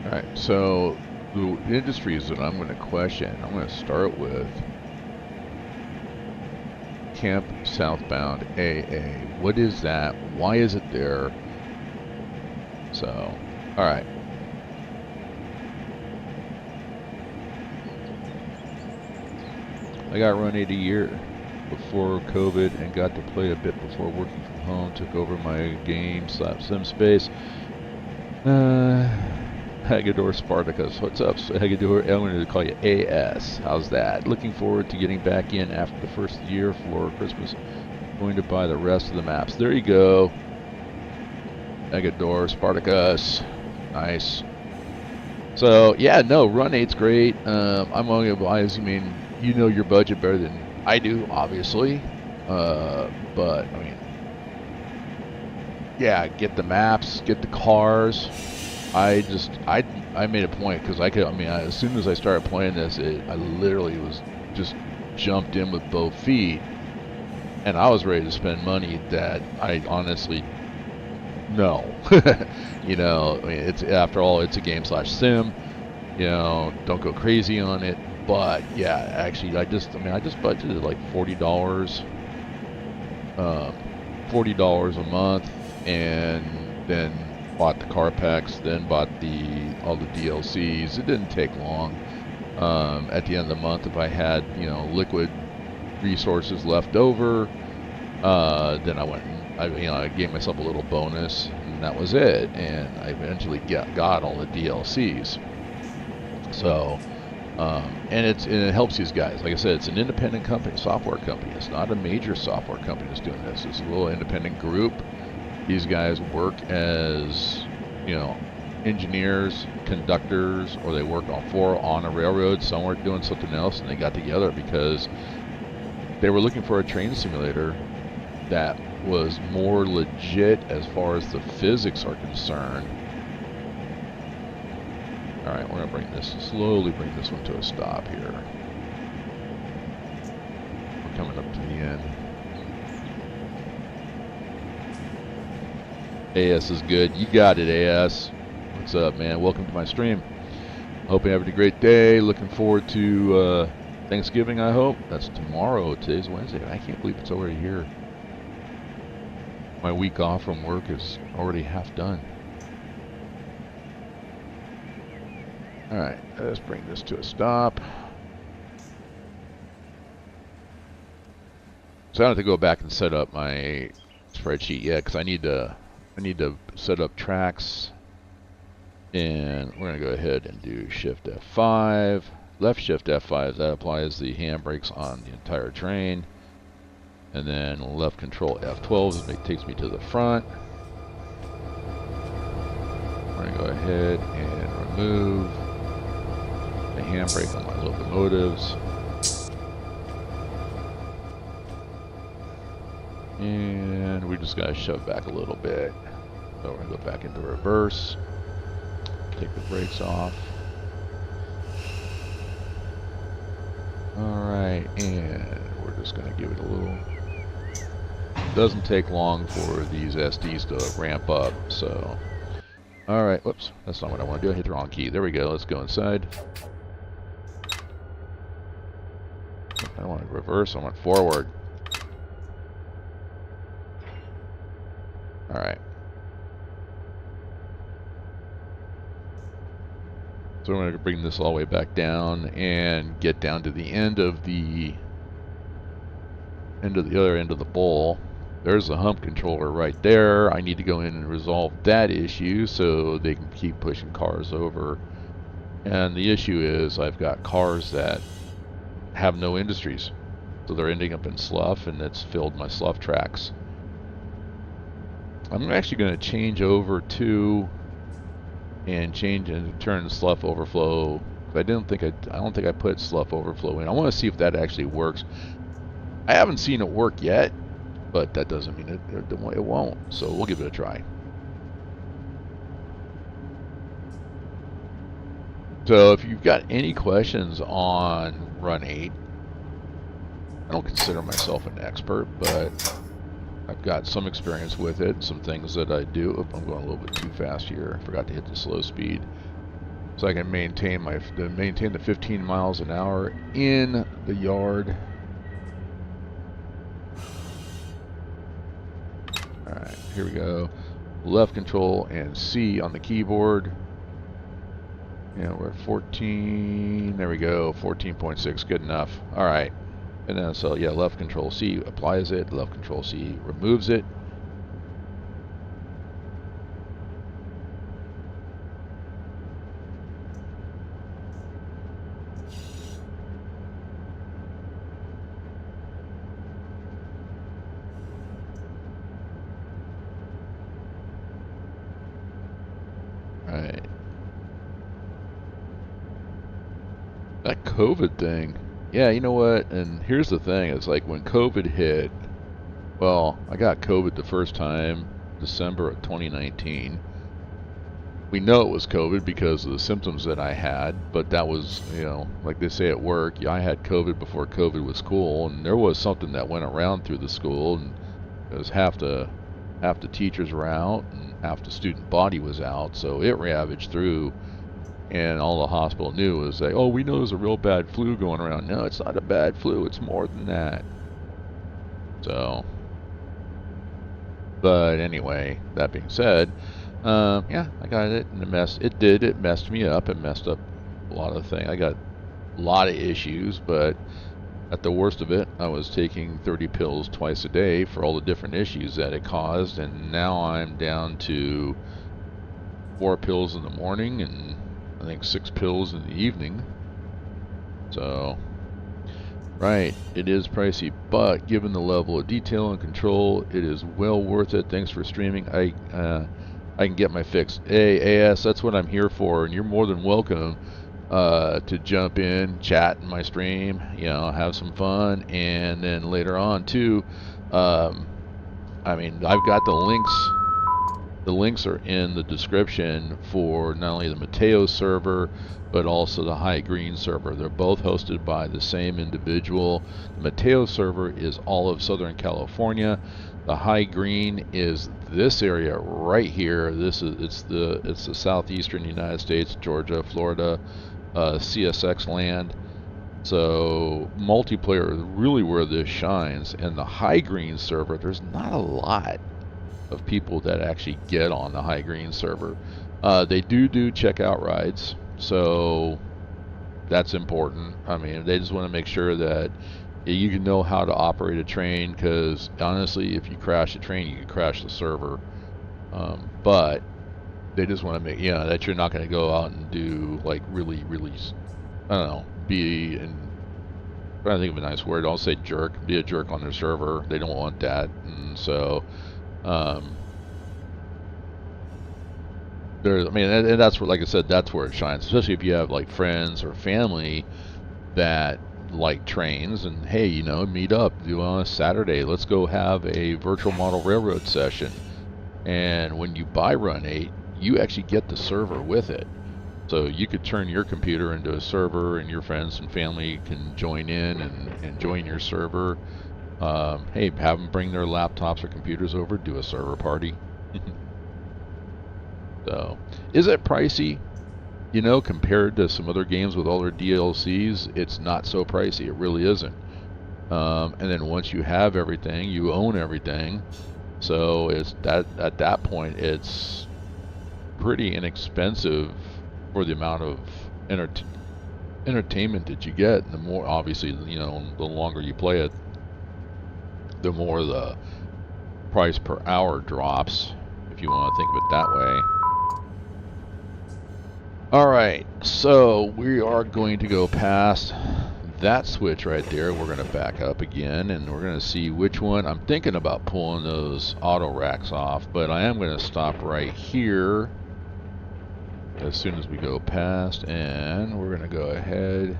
All right. So the industries that I'm going to question, I'm going to start with Camp Southbound AA. What is that? Why is it there? So, all right. I got Run8 a year before COVID and got to play a bit before working from home. Took over my game sim space. Hagador Spartacus, what's up? So Hagador, I'm going to call you AS. How's that? Looking forward to getting back in after the first year for Christmas. Going to buy the rest of the maps. There you go. Hagador Spartacus. Nice. So, yeah, no, Run8's great. I'm only advised, you know your budget better than I do, obviously. But, yeah, get the maps, get the cars. I made a point because as soon as I started playing this, I literally was just jumped in with both feet, and I was ready to spend money that I honestly no. It's, after all, it's a game /sim. Don't go crazy on it. But yeah, actually, I just budgeted like $40, $40 a month, and then bought the car packs, then bought all the DLCs. It didn't take long. At the end of the month, if I had liquid resources left over, then I went and I gave myself a little bonus, and that was it. And I eventually got all the DLCs. So, and it helps these guys. Like I said, it's an independent company, software company. It's not a major software company that's doing this. It's a little independent group. These guys work as, engineers, conductors, or they work on a railroad. Some were doing something else, and they got together because they were looking for a train simulator that was more legit as far as the physics are concerned. All right, we're gonna slowly bring this one to a stop here. We're coming up to the end. AS is good. You got it, AS. What's up, man? Welcome to my stream. Hope you're having a great day. Looking forward to Thanksgiving, I hope. That's tomorrow. Today's Wednesday. I can't believe it's already here. My week off from work is already half done. Alright, let's bring this to a stop. So I have to go back and set up my spreadsheet yet, because I need to set up tracks. And we're going to go ahead and do Shift F5. Left Shift F5, that applies the handbrakes on the entire train. And then left Control F12 it takes me to the front. We're going to go ahead and remove the handbrake on my locomotives. And we just got to shove back a little bit. So we're going to go back into reverse. Take the brakes off. Alright, and we're just going to give it a little... Doesn't take long for these SDs to ramp up, so... Alright, whoops, that's not what I want to do. I hit the wrong key. There we go, let's go inside. I want to reverse, I want forward. Alright. So we're going to bring this all the way back down and get down to the end of the other end of the bowl. There's the hump controller right there. I need to go in and resolve that issue so they can keep pushing cars over. And the issue is I've got cars that have no industries. So they're ending up in slough, and it's filled my slough tracks. I'm actually going to change over to and turn slough overflow. I don't think I put slough overflow in. I want to see if that actually works. I haven't seen it work yet, but that doesn't mean it won't. So we'll give it a try. So if you've got any questions on Run8, I don't consider myself an expert, but I've got some experience with it, some things that I do. Oop, I'm going a little bit too fast here. I forgot to hit the slow speed. So I can maintain the 15 miles an hour in the yard. Alright, here we go. Left Control and C on the keyboard. Yeah, we're at 14. There we go, 14.6, good enough. Alright. And then, so yeah, left Control C applies it, left Control C removes it. Alright. That COVID thing. Yeah, you know what? And here's the thing. It's like when COVID hit, well, I got COVID the first time, December of 2019. We know it was COVID because of the symptoms that I had, but that was, you know, like they say at work, yeah, I had COVID before COVID was cool, and there was something that went around through the school, and it was half the teachers were out, and half the student body was out, so it ravaged through. And all the hospital knew was like, oh, we know there's a real bad flu going around. No, it's not a bad flu. It's more than that. So, but anyway, that being said, yeah, I got it in the mess. It messed me up. It messed up a lot of things. I got a lot of issues, but at the worst of it, I was taking 30 pills twice a day for all the different issues that it caused. And now I'm down to 4 pills in the morning and I think 6 pills in the evening. So, right, it is pricey, but given the level of detail and control, it is well worth it. Thanks for streaming. I can get my fix. Hey, AS, that's what I'm here for, and you're more than welcome to jump in, chat in my stream, you know, have some fun, and then later on too, I mean, I've got the links. The links are in the description for not only the Mateo server, but also the High Green server. They're both hosted by the same individual. The Mateo server is all of Southern California. The High Green is this area right here. It's the southeastern United States, Georgia, Florida, CSX land. So multiplayer is really where this shines. And the High Green server, there's not a lot of people that actually get on the High Green server. They do checkout rides, so that's important. I mean, they just want to make sure that you can know how to operate a train, because honestly, if you crash a train, you can crash the server. But they just want to make, that you're not going to go out and do like really, I don't know, I'm trying to think of a nice word. I'll say jerk. Be a jerk on their server. They don't want that, and so. I mean, and that's where, like I said, that's where it shines. Especially if you have like friends or family that like trains, and hey, meet up. Do on a Saturday. Let's go have a virtual model railroad session. And when you buy Run8, you actually get the server with it. So you could turn your computer into a server, and your friends and family can join in and join your server. Hey, have them bring their laptops or computers over, do a server party. So, is it pricey? Compared to some other games with all their DLCs, it's not so pricey. It really isn't. And then once you have everything, you own everything. So it's that at that point, it's pretty inexpensive for the amount of entertainment that you get. And the more, obviously, the longer you play it, the more the price per hour drops, if you want to think of it that way. Alright, so we are going to go past that switch right there. We're going to back up again, and we're going to see which one. I'm thinking about pulling those auto racks off, but I am going to stop right here as soon as we go past, and we're going to go ahead,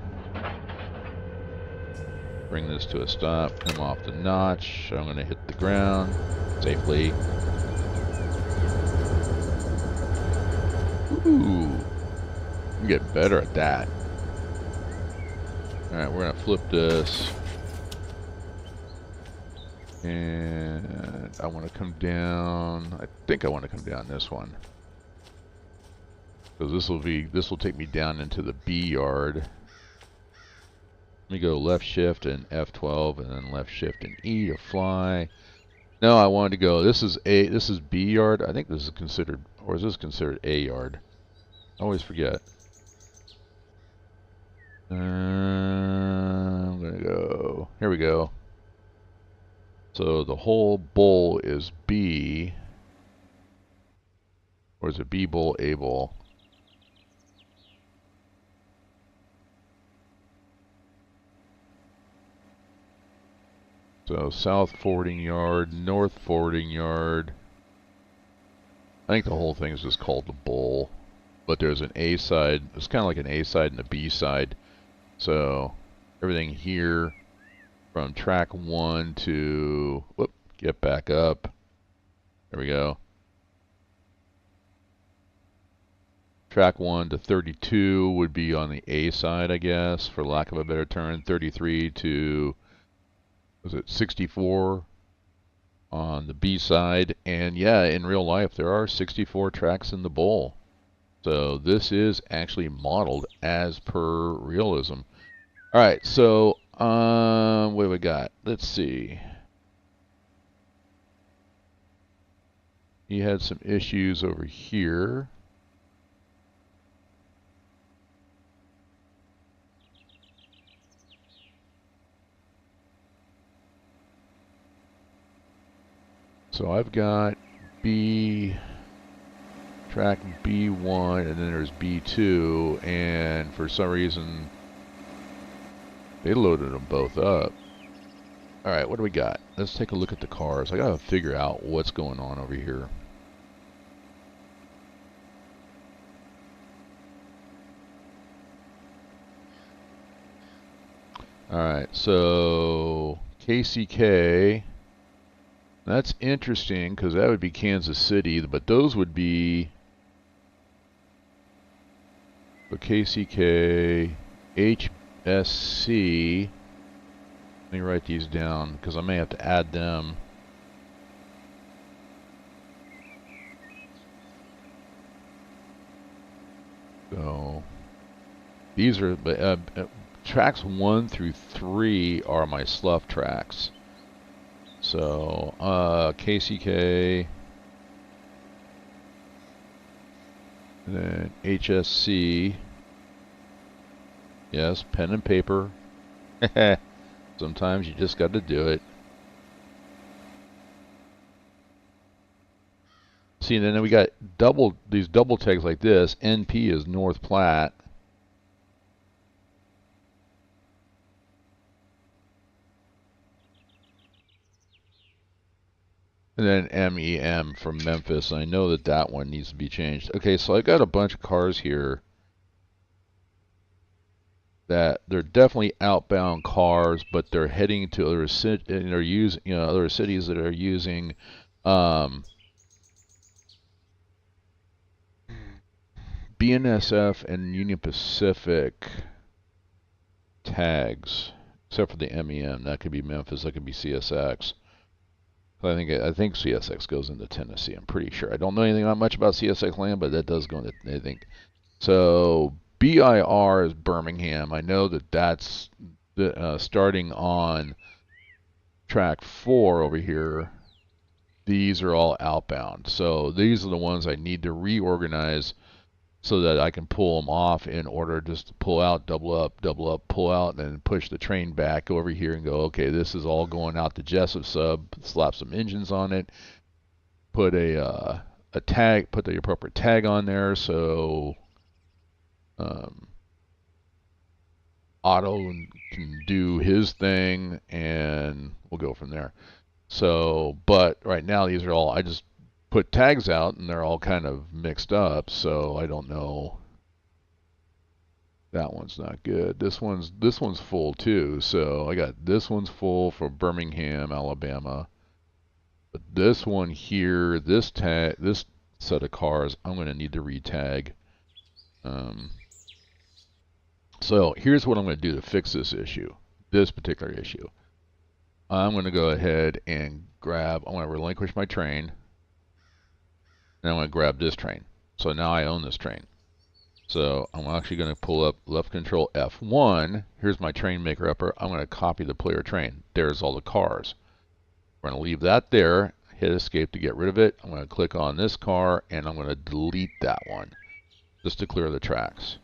bring this to a stop, come off the notch. I'm going to hit the ground safely. Ooh. Get better at that. Alright, we're going to flip this. And I want to come down. I think I want to come down this one. Because this will take me down into the B yard. Let me go left shift and F12, and then left shift and E to fly. No, I wanted to go. This is B yard. I think this is considered, or is this considered A yard? I always forget. I'm going to go, here we go. So the whole bowl is B, or is it B bowl, A bowl? So south forwarding yard, north forwarding yard. I think the whole thing is just called the bowl, but there's an A side. It's kind of like an A side and a B side. So everything here from track 1 to, get back up. There we go. Track 1 to 32 would be on the A side, I guess, for lack of a better term. 33 to, was it 64 on the B side? And yeah, in real life, there are 64 tracks in the bowl. So this is actually modeled as per realism. All right, so what do we got? Let's see. He had some issues over here. So I've got track B1, and then there's B2, and for some reason they loaded them both up. Alright, what do we got? Let's take a look at the cars. I gotta figure out what's going on over here. Alright, so KCK That's interesting because that would be Kansas City, but those would be the KCK, HSC. Let me write these down because I may have to add them. So these are tracks 1 through 3 are my slough tracks. So KCK, and then HSC. Yes, pen and paper. Sometimes you just got to do it. See, and then we got these double tags like this. NP is North Platte. And then MEM from Memphis. I know that that one needs to be changed. Okay, so I got a bunch of cars here that they're definitely outbound cars, but they're heading to other other cities that are using BNSF and Union Pacific tags, except for the MEM. That could be Memphis. That could be CSX. I think CSX goes into Tennessee. I'm pretty sure. I don't know anything much about CSX land, but that does go into. I think so. BIR is Birmingham. I know that that's starting on track 4 over here. These are all outbound. So these are the ones I need to reorganize so that I can pull them off in order just to pull out, double up, pull out, and then push the train back over here and go, okay, this is all going out to Jessup sub, slap some engines on it, put a tag, put the appropriate tag on there so Otto can do his thing, and we'll go from there. So, but right now these are all, I just put tags out and they're all kind of mixed up, so I don't know. That one's not good. This one's full too, so I got this one's full for Birmingham, Alabama. But this one here, this set of cars, I'm going to need to re-tag. So here's what I'm going to do to fix this issue, this particular issue. I'm going to go ahead and I'm going to relinquish my train, and I'm going to grab this train. So now I own this train. So I'm actually going to pull up left control F1. Here's my train maker upper. I'm going to copy the player train. There's all the cars. We're going to leave that there. Hit escape to get rid of it. I'm going to click on this car, and I'm going to delete that one just to clear the tracks.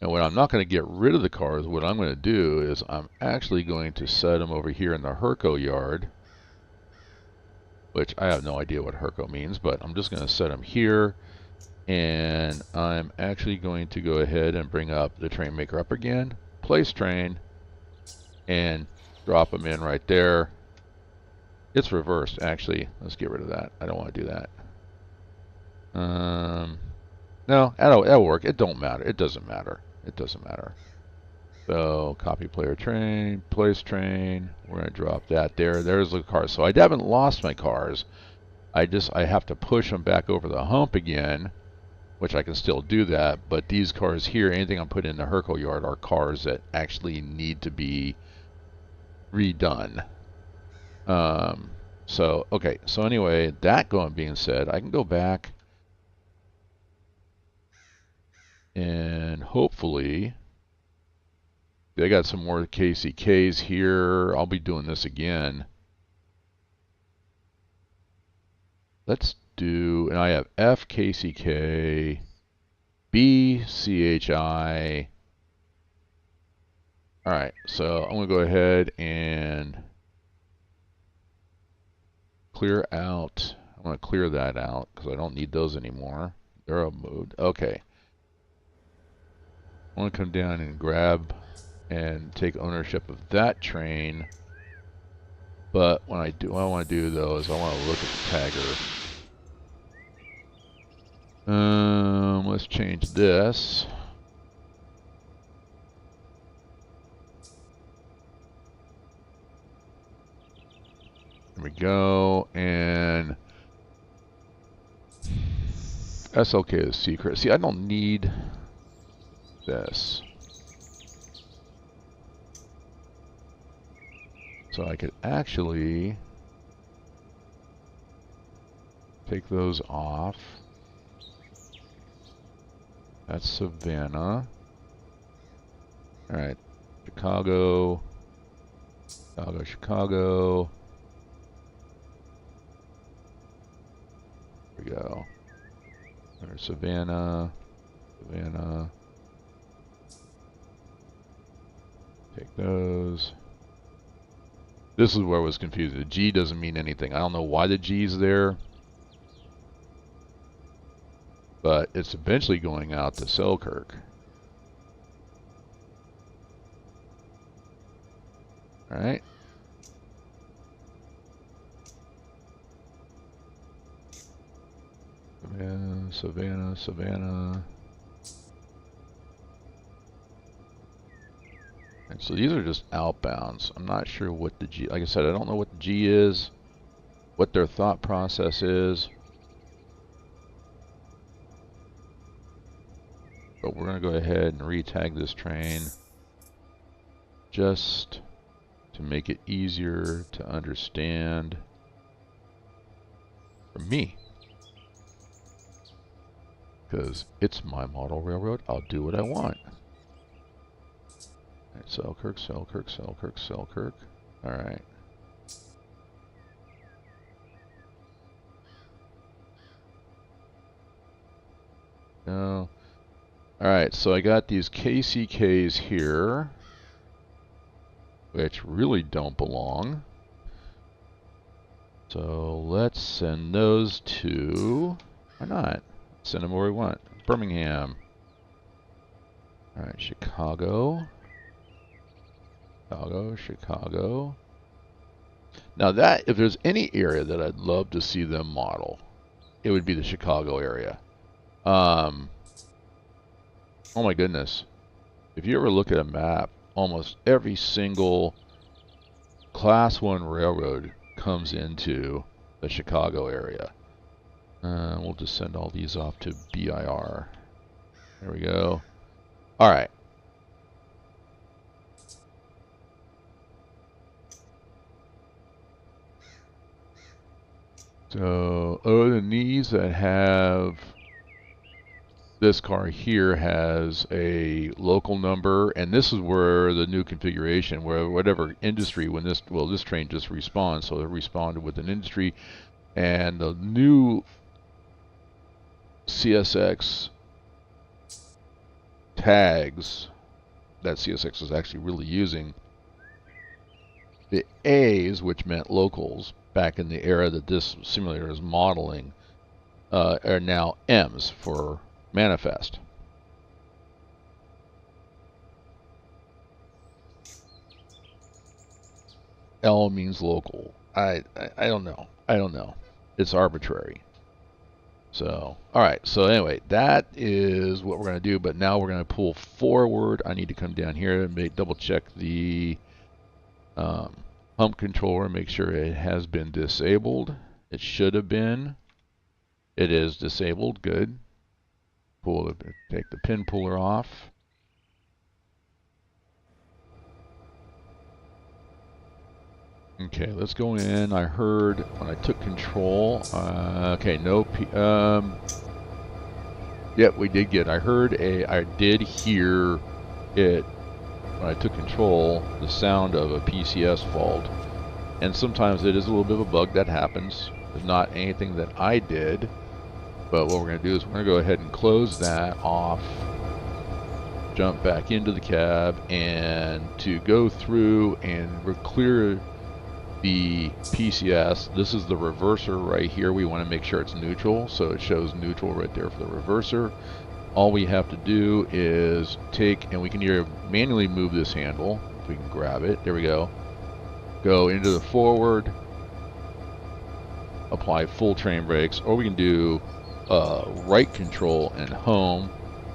And when I'm not going to get rid of the cars, what I'm going to do is I'm actually going to set them over here in the Herco yard, which I have no idea what Herco means, but I'm just going to set them here. And I'm actually going to go ahead and bring up the train maker up again, place train, and drop them in right there. It's reversed, actually. Let's get rid of that. I don't want to do that. No, that'll work. It don't matter. It doesn't matter. It doesn't matter. So copy player train, place train. We're going to drop that there. There's the cars. So I haven't lost my cars. I have to push them back over the hump again, which I can still do that. But these cars here, anything I'm putting in the Herco yard, are cars that actually need to be redone. So, okay. So anyway, that being said, I can go back and hopefully they got some more KCKs here. I'll be doing this again. Let's do, and I have F KCK, B CHI. All right, so I'm going to go ahead and clear out. I'm going to clear that out because I don't need those anymore. They're all moved. Okay. I want to come down and grab and take ownership of that train. But what I want to do though is I want to look at the tagger. Let's change this. There we go. And SLK is secret. See, I don't need this. So I could actually take those off. That's Savannah. Alright, Chicago, Chicago, Chicago. There we go. There's Savannah, Savannah. Take those. This is where I was confused. The G doesn't mean anything. I don't know why the G's there. But it's eventually going out to Selkirk. Alright. Savannah, Savannah, Savannah. And so these are just outbounds. I'm not sure what the G, like I said, I don't know what the G is, what their thought process is. But we're going to go ahead and re-tag this train just to make it easier to understand for me. Because it's my model railroad, I'll do what I want. All right, Selkirk, Selkirk, Selkirk, Selkirk. All right. No. Alright, so I got these KCKs here, which really don't belong. So let's send those to, why not? Send them where we want. Birmingham. Alright, Chicago. Chicago, Chicago. Now that, if there's any area that I'd love to see them model, it would be the Chicago area. Oh my goodness. If you ever look at a map, almost every single Class 1 railroad comes into the Chicago area. We'll just send all these off to BIR. There we go. All right. So, other than these that have, this car here has a local number, and this is where the new configuration, where whatever industry, when this, well, this train just respawned, so it responded with an industry, and the new CSX tags that CSX is actually really using, the A's, which meant locals back in the era that this simulator is modeling, are now M's for manifest. L means local. I don't know. I don't know. It's arbitrary. So, all right. So anyway, that is what we're going to do. But now we're going to pull forward. I need to come down here and double check the pump controller, make sure it has been disabled. It should have been. It is disabled. Good. Take the pin puller off. Okay, let's go in. I heard when I took control. Okay, no. Yep, we did get. I did hear it when I took control. The sound of a PCS fault, and sometimes it is a little bit of a bug that happens. It's not anything that I did. But what we're going to do is we're going to go ahead and close that off, jump back into the cab, and to go through and clear the PCS. This is the reverser right here. We want to make sure it's neutral, so it shows neutral right there for the reverser. All we have to do is take, and we can either manually move this handle, if we can grab it, there we go. Go into the forward, apply full train brakes, or we can do right control and home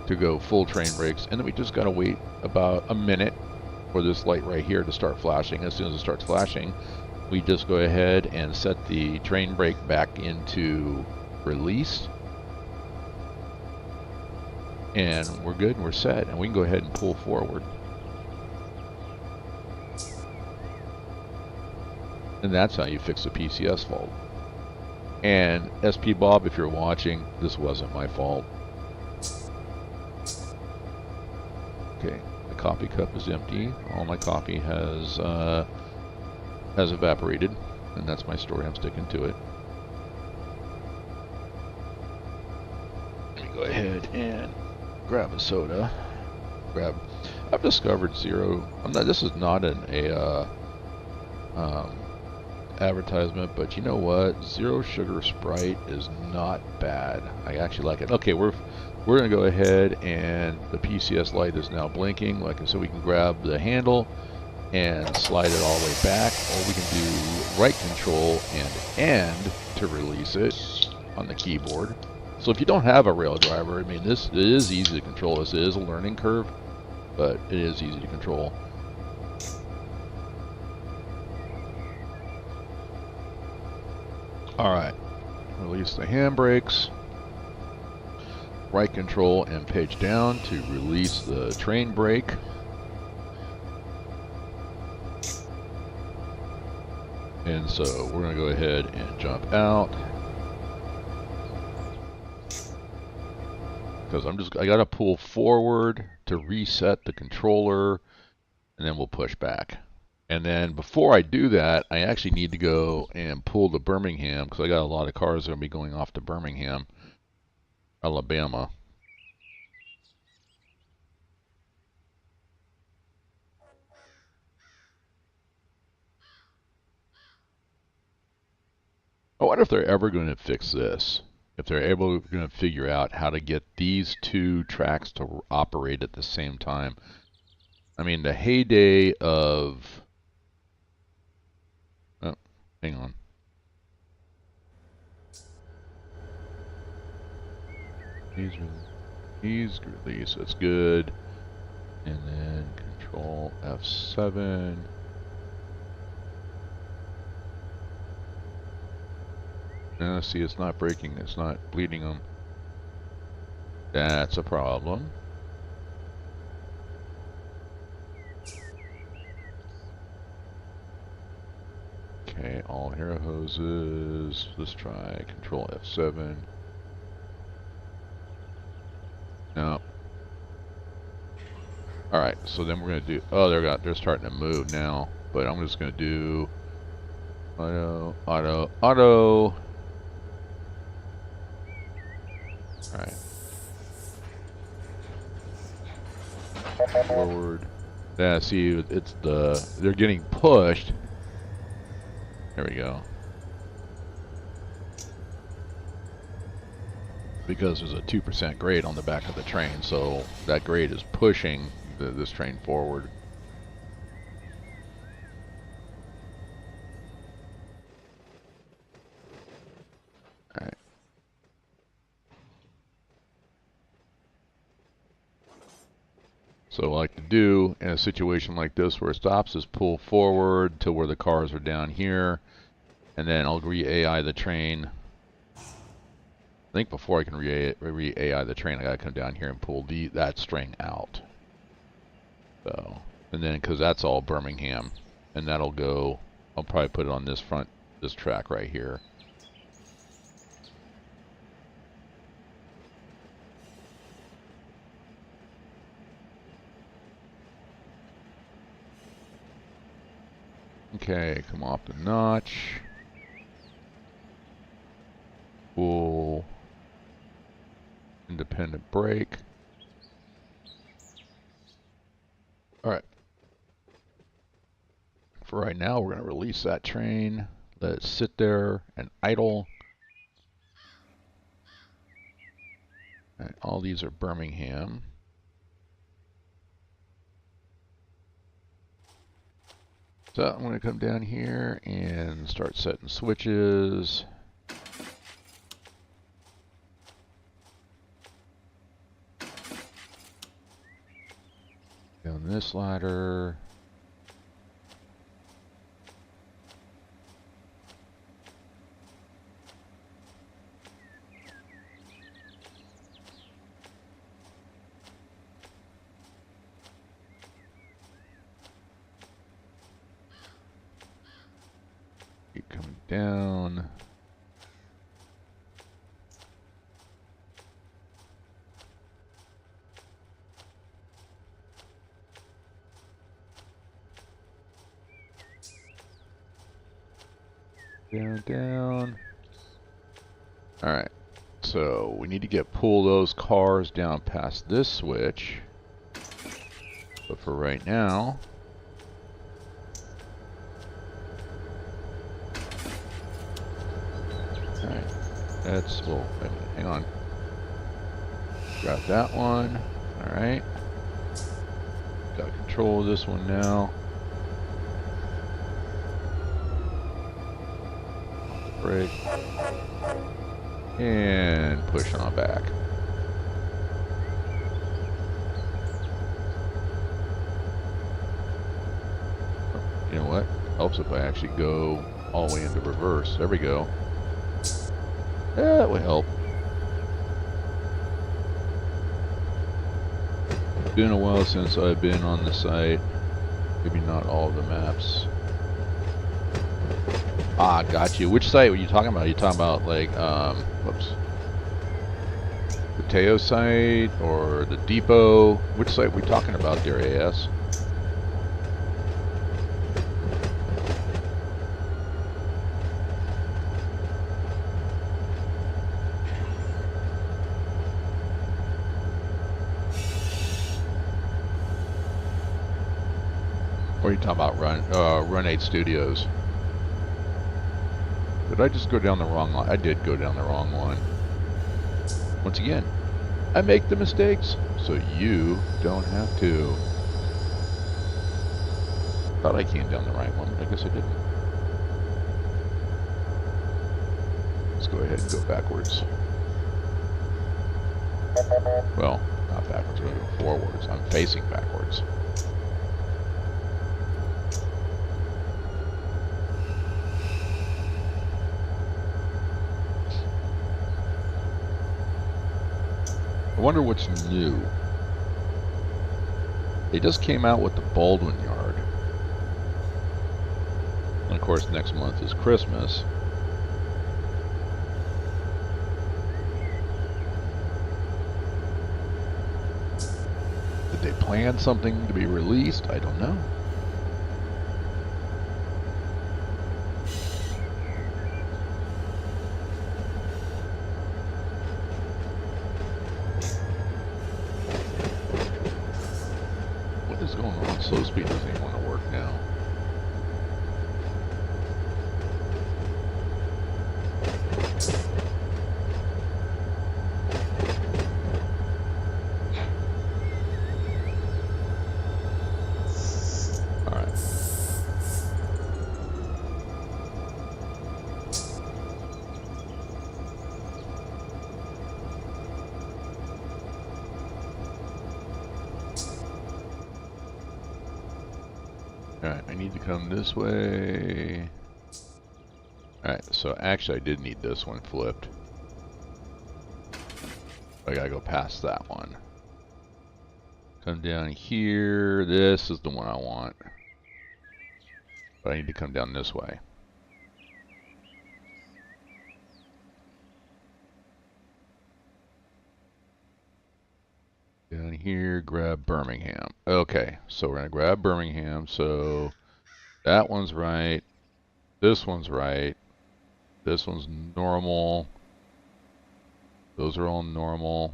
to go full train brakes, and then we just got to wait about a minute for this light right here to start flashing. As soon as it starts flashing, we just go ahead and set the train brake back into release. And we're good and we're set. And we can go ahead and pull forward. And that's how you fix a PCS fault. And SP Bob, if you're watching, this wasn't my fault. Okay, the coffee cup is empty. All my coffee has evaporated, and that's my story. I'm sticking to it. Let me go ahead and grab a soda. I've discovered zero. This is not an advertisement, but you know what? Zero sugar Sprite is not bad. I actually like it. Okay, we're gonna go ahead, and the PCS light is now blinking. Like I said, we can grab the handle and slide it all the way back, or we can do right control and end to release it on the keyboard. So if you don't have a rail driver, I mean, it is easy to control. This is a learning curve, but it is easy to control. Alright, release the handbrakes, right control and page down to release the train brake. And so we're going to go ahead and jump out. Because I got to pull forward to reset the controller, and then we'll push back. And then before I do that, I actually need to go and pull to Birmingham, because I got a lot of cars that are going to be going off to Birmingham, Alabama. I wonder if they're ever going to fix this. If they're going to figure out how to get these two tracks to operate at the same time. I mean, the heyday of... Oh, hang on. He's release. That's good. And then control F7. Now, see, it's not breaking. It's not bleeding them. That's a problem. Okay, all hero hoses. Let's try control F7. No. Alright, so then we're going to do... Oh, they're starting to move now. But I'm just going to do... Auto, auto, auto. Alright. Forward. Yeah, see, it's they're getting pushed. There we go. Because there's a 2% grade on the back of the train, so that grade is pushing this train forward. Alright. So what I like to do in a situation like this where it stops is pull forward to where the cars are down here, and then I'll re-AI the train. I think before I can re-AI the train, I gotta come down here and pull that string out. So, and then because that's all Birmingham, and that'll go. I'll probably put it on this track right here. Okay, come off the notch. Pull independent brake. Alright. For right now, we're going to release that train. Let it sit there and idle. Right, all these are Birmingham. So I'm going to come down here and start setting switches. Down this ladder. down. Down. Alright, so we need to pull those cars down past this switch. But for right now, alright, that's, well, wait a minute, hang on. Grab that one, alright. Got control of this one now. Brake. And push on back. You know what? Helps if I actually go all the way into reverse. There we go. That would help. It's been a while since I've been on the site. Maybe not all of the maps. Ah, got you. Which site were you talking about? Are you talking about, like, whoops. The Teo site or the depot? Which site were we talking about there, AS? Or are you talking about Run8 Studios? Did I just go down the wrong line? I did go down the wrong one. Once again, I make the mistakes, so you don't have to. Thought I came down the right one, but I guess I didn't. Let's go ahead and go backwards. Well, not backwards, we're going to go forwards. I'm facing backwards. I wonder what's new. They just came out with the Baldwin Yard. And of course next month is Christmas. Did they plan something to be released? I don't know. Slow speed doesn't even want to work now. All right. Alright, I need to come this way. Alright, so actually I did need this one flipped. I gotta go past that one. Come down here. This is the one I want. But I need to come down this way. Down here, grab Birmingham. Okay, so we're gonna grab Birmingham. So that one's right. This one's right. This one's normal. Those are all normal.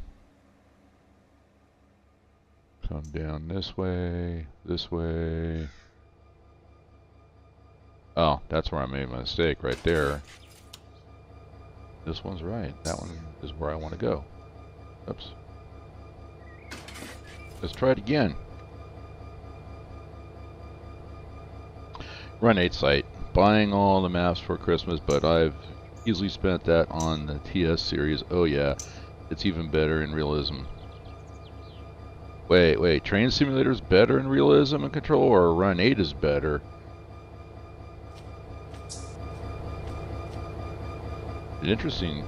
Come down this way, this way. Oh, that's where I made my mistake right there. This one's right. That one is where I want to go. Oops. Let's try it again. Run8 site. Buying all the maps for Christmas, but I've easily spent that on the TS series. Oh yeah, it's even better in realism. Wait. Train Simulator is better in realism and control, or Run8 is better? Interesting.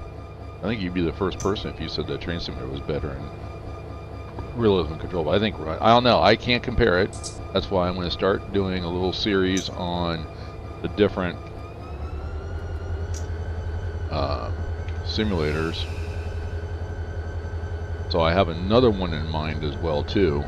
I think you'd be the first person if you said that Train Simulator was better in realism control. But I think, I don't know, I can't compare it. That's why I'm going to start doing a little series on the different simulators. So I have another one in mind as well too.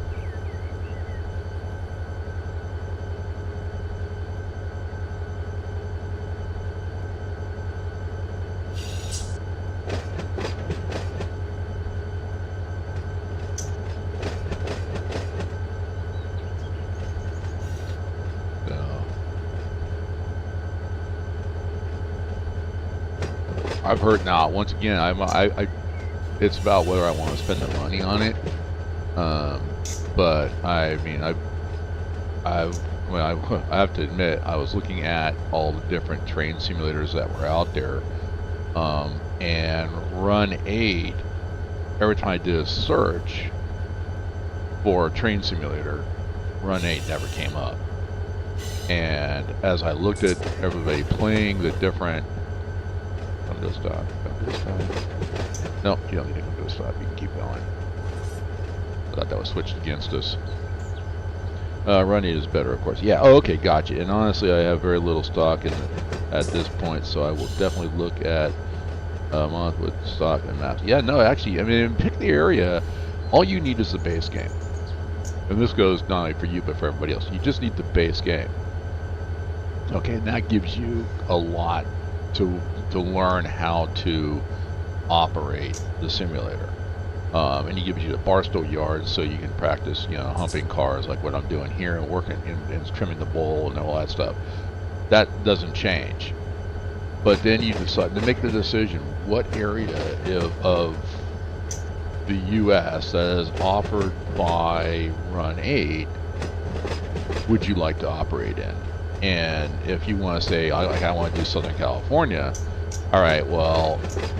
I've heard now. Once again, I it's about whether I want to spend the money on it. But I mean, I have to admit, I was looking at all the different train simulators that were out there, and Run8. Every time I did a search for a train simulator, Run8 never came up. And as I looked at everybody playing the different, come to a stop, come to a stop. No, you don't need to come to a stop. You can keep going. I thought that was switched against us. Run8 is better, of course. Yeah. Oh, okay, gotcha. And honestly, I have very little stock in at this point, so I will definitely look at month with stock and maps. Yeah, no, actually, I mean, pick the area. All you need is the base game, and this goes not only for you but for everybody else. You just need the base game. Okay, and that gives you a lot to learn how to operate the simulator. And he gives you the Barstow yards so you can practice, you know, humping cars like what I'm doing here and working and trimming the bowl and all that stuff. That doesn't change. But then you decide to make the decision what area of the U.S. that is offered by Run8 would you like to operate in. And if you want to say, I want to do Southern California, all right, well,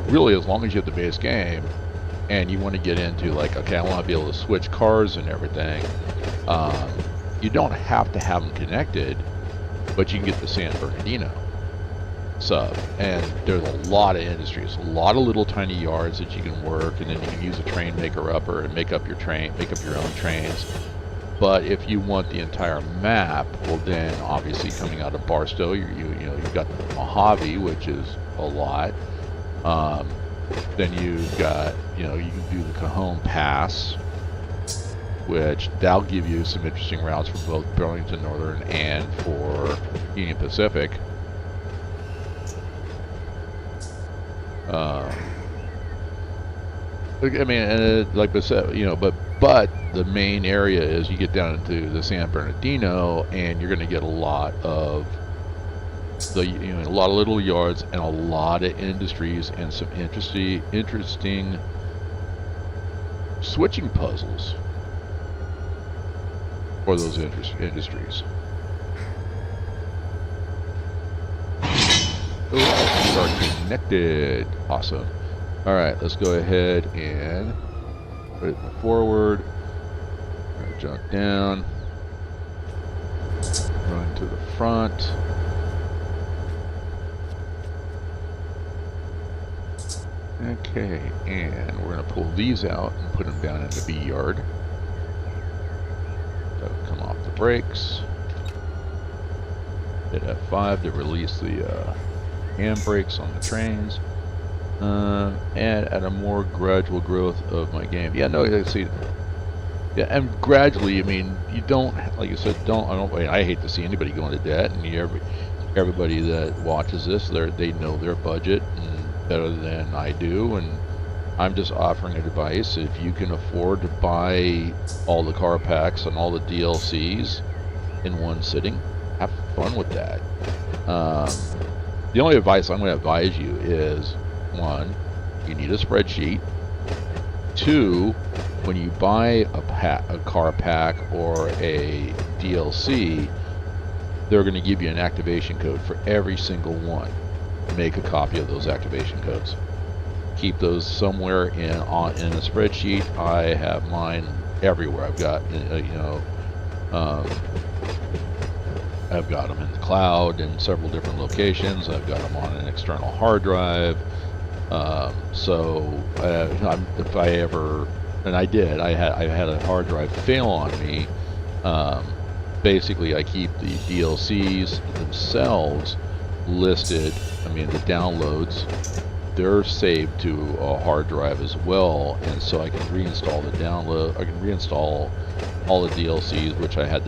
really, as long as you have the base game and you want to get into, like, okay, I want to be able to switch cars and everything, you don't have to have them connected, but you can get the San Bernardino sub. And there's a lot of industries, a lot of little tiny yards that you can work, and then you can use a train maker upper and make up your own trains. But if you want the entire map, well, then obviously coming out of Barstow, you've got the Mojave, which is a lot. Then you've got, you can do the Cajon Pass, which that'll give you some interesting routes for both Burlington Northern and for Union Pacific. I mean, like I said, but the main area is you get down into the San Bernardino, and you're going to get a lot of a lot of little yards and a lot of industries and some interesting switching puzzles for those industries. Oh, we are connected. Awesome. All right, let's go ahead and put it forward. Jump down. Run to the front. Okay, and we're going to pull these out and put them down in the B yard. That'll come off the brakes. Hit F5 to release the handbrakes on the trains. And at a more gradual growth of my game. Yeah, no, let's see. Yeah, and gradually, I mean, you don't, like I said, I hate to see anybody go into debt, and everybody that watches this, they know their budget and better than I do, and I'm just offering a device. If you can afford to buy all the car packs and all the DLCs in one sitting, have fun with that. The only advice I'm going to advise you is, 1, you need a spreadsheet. 2, when you buy a car pack or a DLC, they're going to give you an activation code for every single one. Make a copy of those activation codes. Keep those somewhere in a spreadsheet. I have mine everywhere. I've got I've got them in the cloud in several different locations. I've got them on an external hard drive. If I ever, and I did, I had a hard drive fail on me. Basically, I keep the DLCs themselves listed. I mean, the downloads they're saved to a hard drive as well, and so I can reinstall the download. I can reinstall all the DLCs, which I've had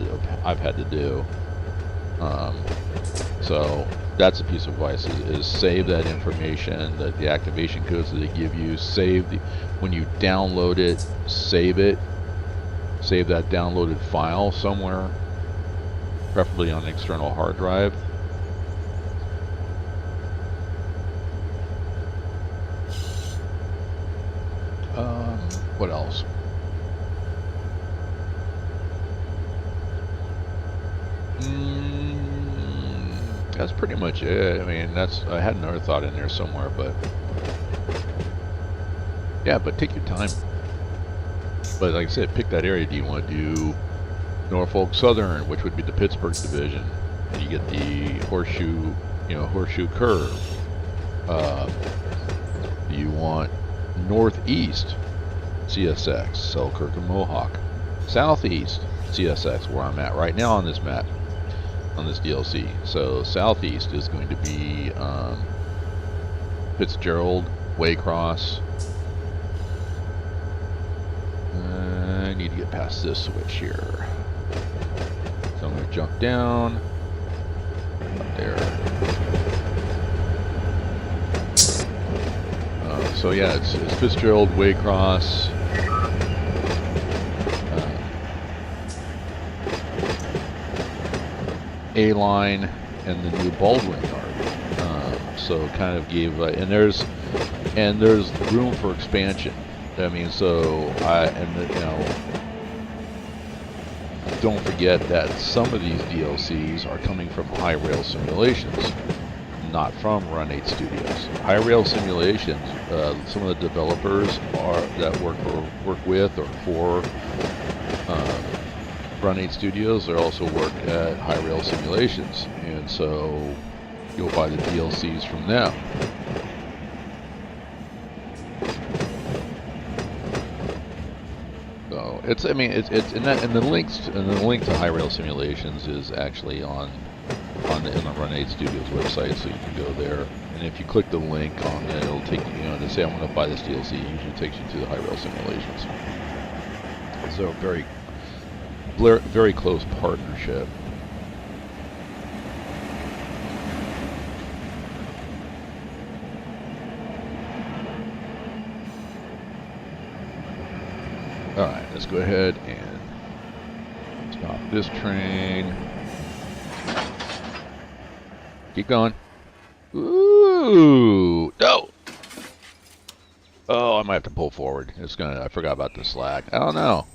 to do. So that's a piece of advice: is save that information, the activation codes that they give you. When you download it, save it. Save that downloaded file somewhere, preferably on an external hard drive. What else? That's pretty much it. I mean, I had another thought in there somewhere, but yeah, but take your time. But like I said, pick that area. Do you want to do Norfolk Southern, which would be the Pittsburgh division? And you get the horseshoe curve. Do you want Northeast CSX, Selkirk and Mohawk? Southeast CSX, where I'm at right now on this map, on this DLC. So Southeast is going to be Fitzgerald, Waycross. I need to get past this switch here. So I'm going to jump down. There. So yeah, it's Fitzgerald, Waycross, A-line, and the new Baldwin yard. So kind of gave, and there's room for expansion. I mean, don't forget that some of these DLCs are coming from High Rail Simulations, not from Run8 Studios. High Rail Simulations, some of the developers that work with or for Run8 Studios, they also work at High Rail Simulations, and so you'll buy the DLCs from them. So it's and the link to High Rail Simulations is actually in the Run8 Studios website, so you can go there. And if you click the link on it, it'll take you, to say I want to buy this DLC. It usually takes you to the High Rail Simulations. So very close partnership. All right, let's go ahead and stop this train. Keep going. Ooh, no. Oh, I might have to pull forward. I forgot about the slack. I don't know.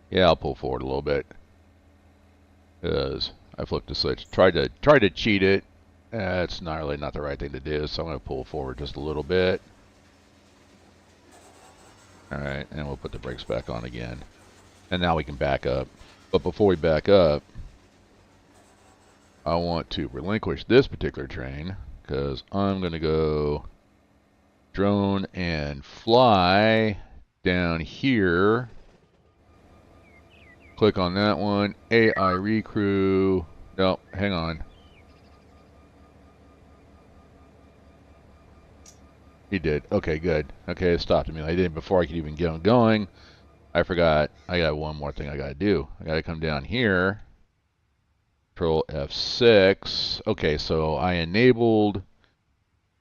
Yeah, I'll pull forward a little bit. Because I flipped the switch. Tried to cheat it. It's not really not the right thing to do, so I'm going to pull forward just a little bit. Alright, and we'll put the brakes back on again. And now we can back up. But before we back up, I want to relinquish this particular train, because I'm going to go drone and fly down here. Click on that one. AI recrew. No, hang on. He did. Okay, good. Okay, it stopped me. I did before I could even get on going. I forgot. I got one more thing I got to do. I got to come down here. Control F6. Okay, so I enabled.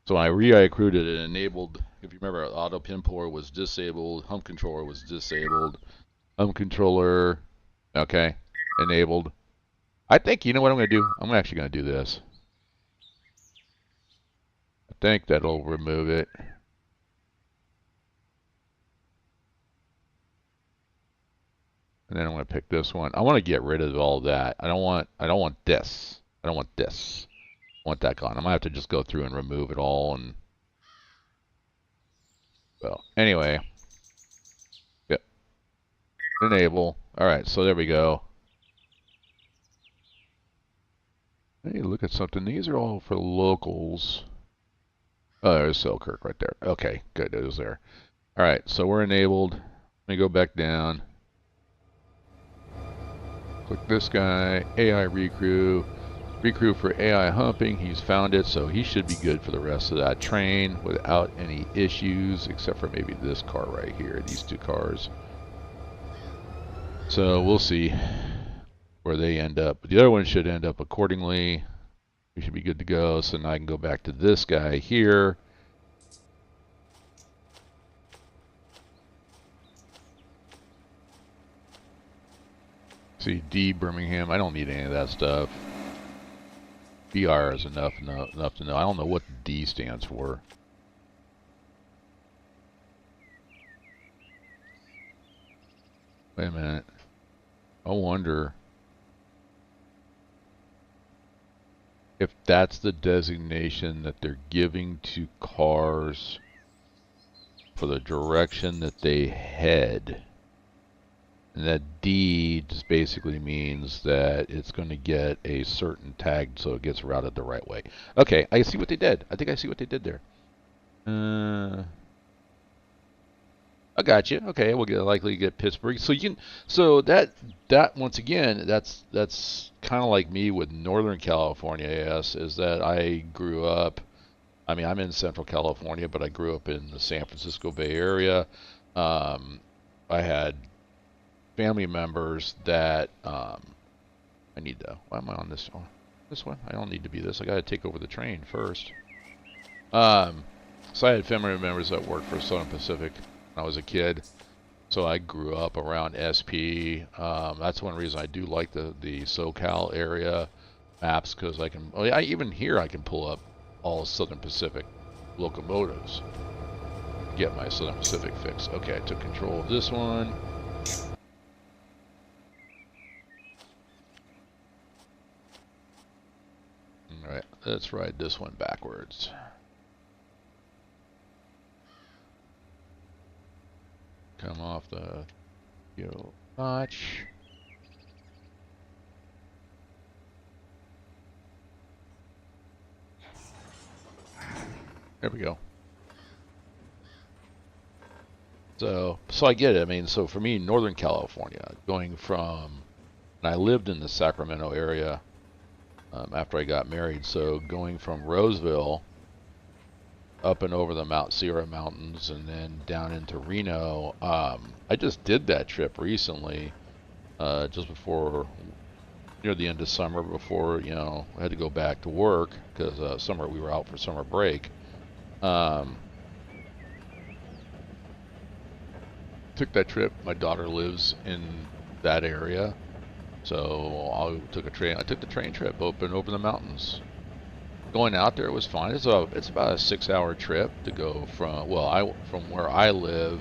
So when I re-recrued it, it enabled. If you remember, auto pin puller was disabled. Hump controller was disabled. Hump controller. Okay, enabled. I think, you know what I'm going to do? I'm actually going to do this. I think that'll remove it. And then I'm going to pick this one. I want to get rid of all of that. I don't want this. I don't want this. I want that gone. I'm going to have to just go through and remove it all. And well, anyway. Yep. Enable. All right, so there we go. Hey, look at something. These are all for locals. Oh, there's Selkirk right there. Okay, good. It was there. All right, so we're enabled. Let me go back down. Click this guy. AI recrew. Recruit for AI humping. He's found it, so he should be good for the rest of that train without any issues, except for maybe this car right here, these two cars. So we'll see where they end up. But the other one should end up accordingly. We should be good to go. So now I can go back to this guy here. See, D Birmingham. I don't need any of that stuff. BR is enough to know. I don't know what D stands for. Wait a minute. I wonder if that's the designation that they're giving to cars for the direction that they head. And that D just basically means that it's going to get a certain tag so it gets routed the right way. Okay, I see what they did. I think I see what they did there. I got you. Okay, we'll likely get Pittsburgh. So you can, so that once again, that's kind of like me with Northern California. Yes, is that I grew up. I mean, I'm in Central California, but I grew up in the San Francisco Bay Area. I had family members that I need to. Why am I on this one? This one? I don't need to be this. I got to take over the train first. So I had family members that worked for Southern Pacific when I was a kid. So I grew up around SP. That's one reason I do like the SoCal area maps, because I can. Oh, yeah, even here I can pull up all Southern Pacific locomotives. Get my Southern Pacific fix. Okay, I took control of this one. Alright, let's ride this one backwards. Come off the fuel notch. There we go. So I get it. I mean, so for me, Northern California, going from, and I lived in the Sacramento area after I got married, so going from Roseville up and over the Mount Sierra Mountains and then down into Reno. I just did that trip recently, just before, near the end of summer, before, you know, I had to go back to work, because summer, we were out for summer break. Took that trip. My daughter lives in that area, so I took the train trip up and over the mountains. Going out there was fine. It's about a 6-hour trip to go from, well, from where I live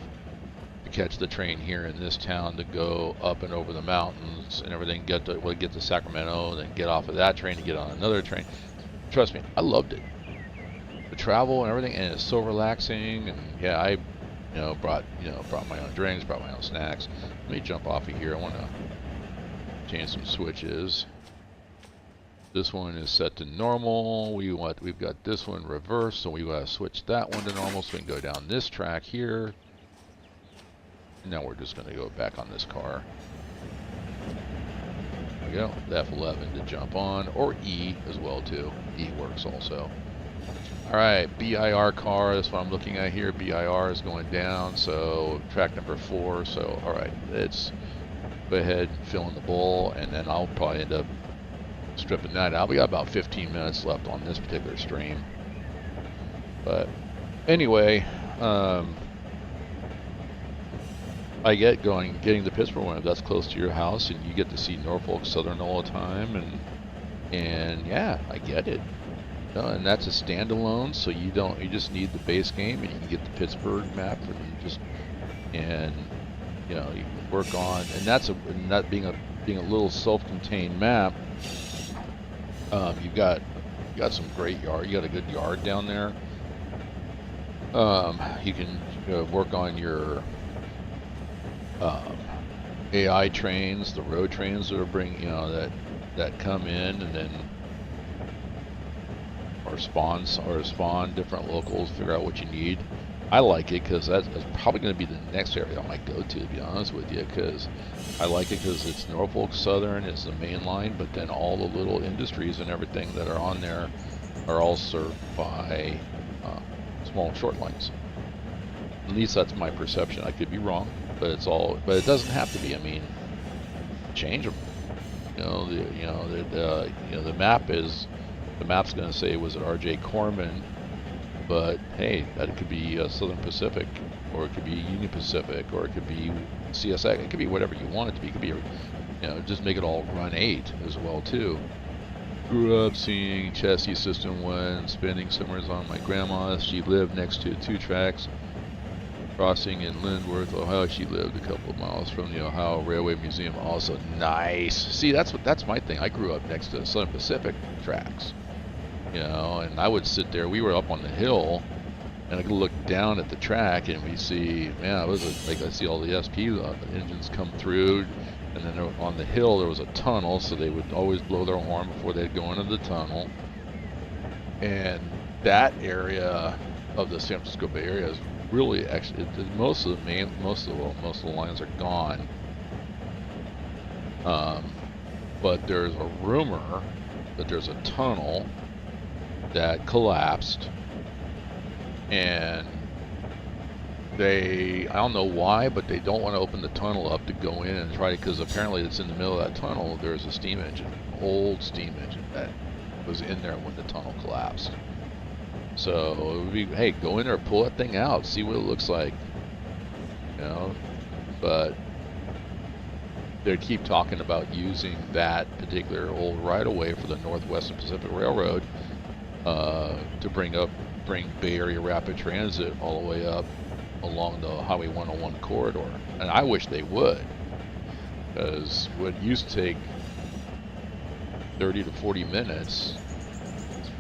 to catch the train here in this town to go up and over the mountains and everything. Get to Sacramento, then get off of that train to get on another train. Trust me, I loved it. The travel and everything, and it's so relaxing. And yeah, I brought my own drinks, brought my own snacks. Let me jump off of here. I want to change some switches. This one is set to normal. We've got this one reversed, so we gotta switch that one to normal so we can go down this track here. And now we're just gonna go back on this car. There we go. The F11 to jump on, or E as well too. E works also. All right, BIR car. That's what I'm looking at here. BIR is going down, so track number 4. So all right, let's go ahead and fill in the bowl, and then I'll probably end up stripping that out. We got about 15 minutes left on this particular stream. But anyway, I get getting to Pittsburgh when that's close to your house, and you get to see Norfolk Southern all the time, and yeah, I get it. And that's a standalone, so you just need the base game, and you can get the Pittsburgh map, and you can work on, and that being a little self-contained map. You've got some great yard. You got a good yard down there. You can work on your AI trains, the road trains that are that come in and then or spawn different locals. Figure out what you need. I like it because that's probably going to be the next area I might go to be honest with you, because I like it because it's Norfolk Southern, it's the main line, but then all the little industries and everything that are on there are all served by small short lines. At least that's my perception. I could be wrong, but it doesn't have to be. I mean, change them. The map's going to say, was it R.J. Corman? But hey, that could be Southern Pacific, or it could be Union Pacific, or it could be CSX. It could be whatever you want it to be. It could be, just make it all Run8 as well too. Grew up seeing chassis system when spending summers on my grandma's. She lived next to 2 tracks crossing in Lindworth, Ohio. She lived a couple of miles from the Ohio Railway Museum. Also nice. See, that's my thing. I grew up next to Southern Pacific tracks. And I would sit there. We were up on the hill, and I could look down at the track, and we see, man, it was like I see all the SP engines come through, and then on the hill there was a tunnel, so they would always blow their horn before they'd go into the tunnel. And that area of the San Francisco Bay Area is really actually most of the lines are gone. But there's a rumor that there's a tunnel that collapsed, and I don't know why, but they don't want to open the tunnel up to go in and try, because apparently it's in the middle of that tunnel. There's a steam engine, old steam engine, that was in there when the tunnel collapsed. So it would be, hey, go in there, pull that thing out, see what it looks like, but they keep talking about using that particular old right-of-way for the Northwestern Pacific Railroad to bring Bay Area Rapid Transit all the way up along the Highway 101 corridor. And I wish they would, because what used to take 30 to 40 minutes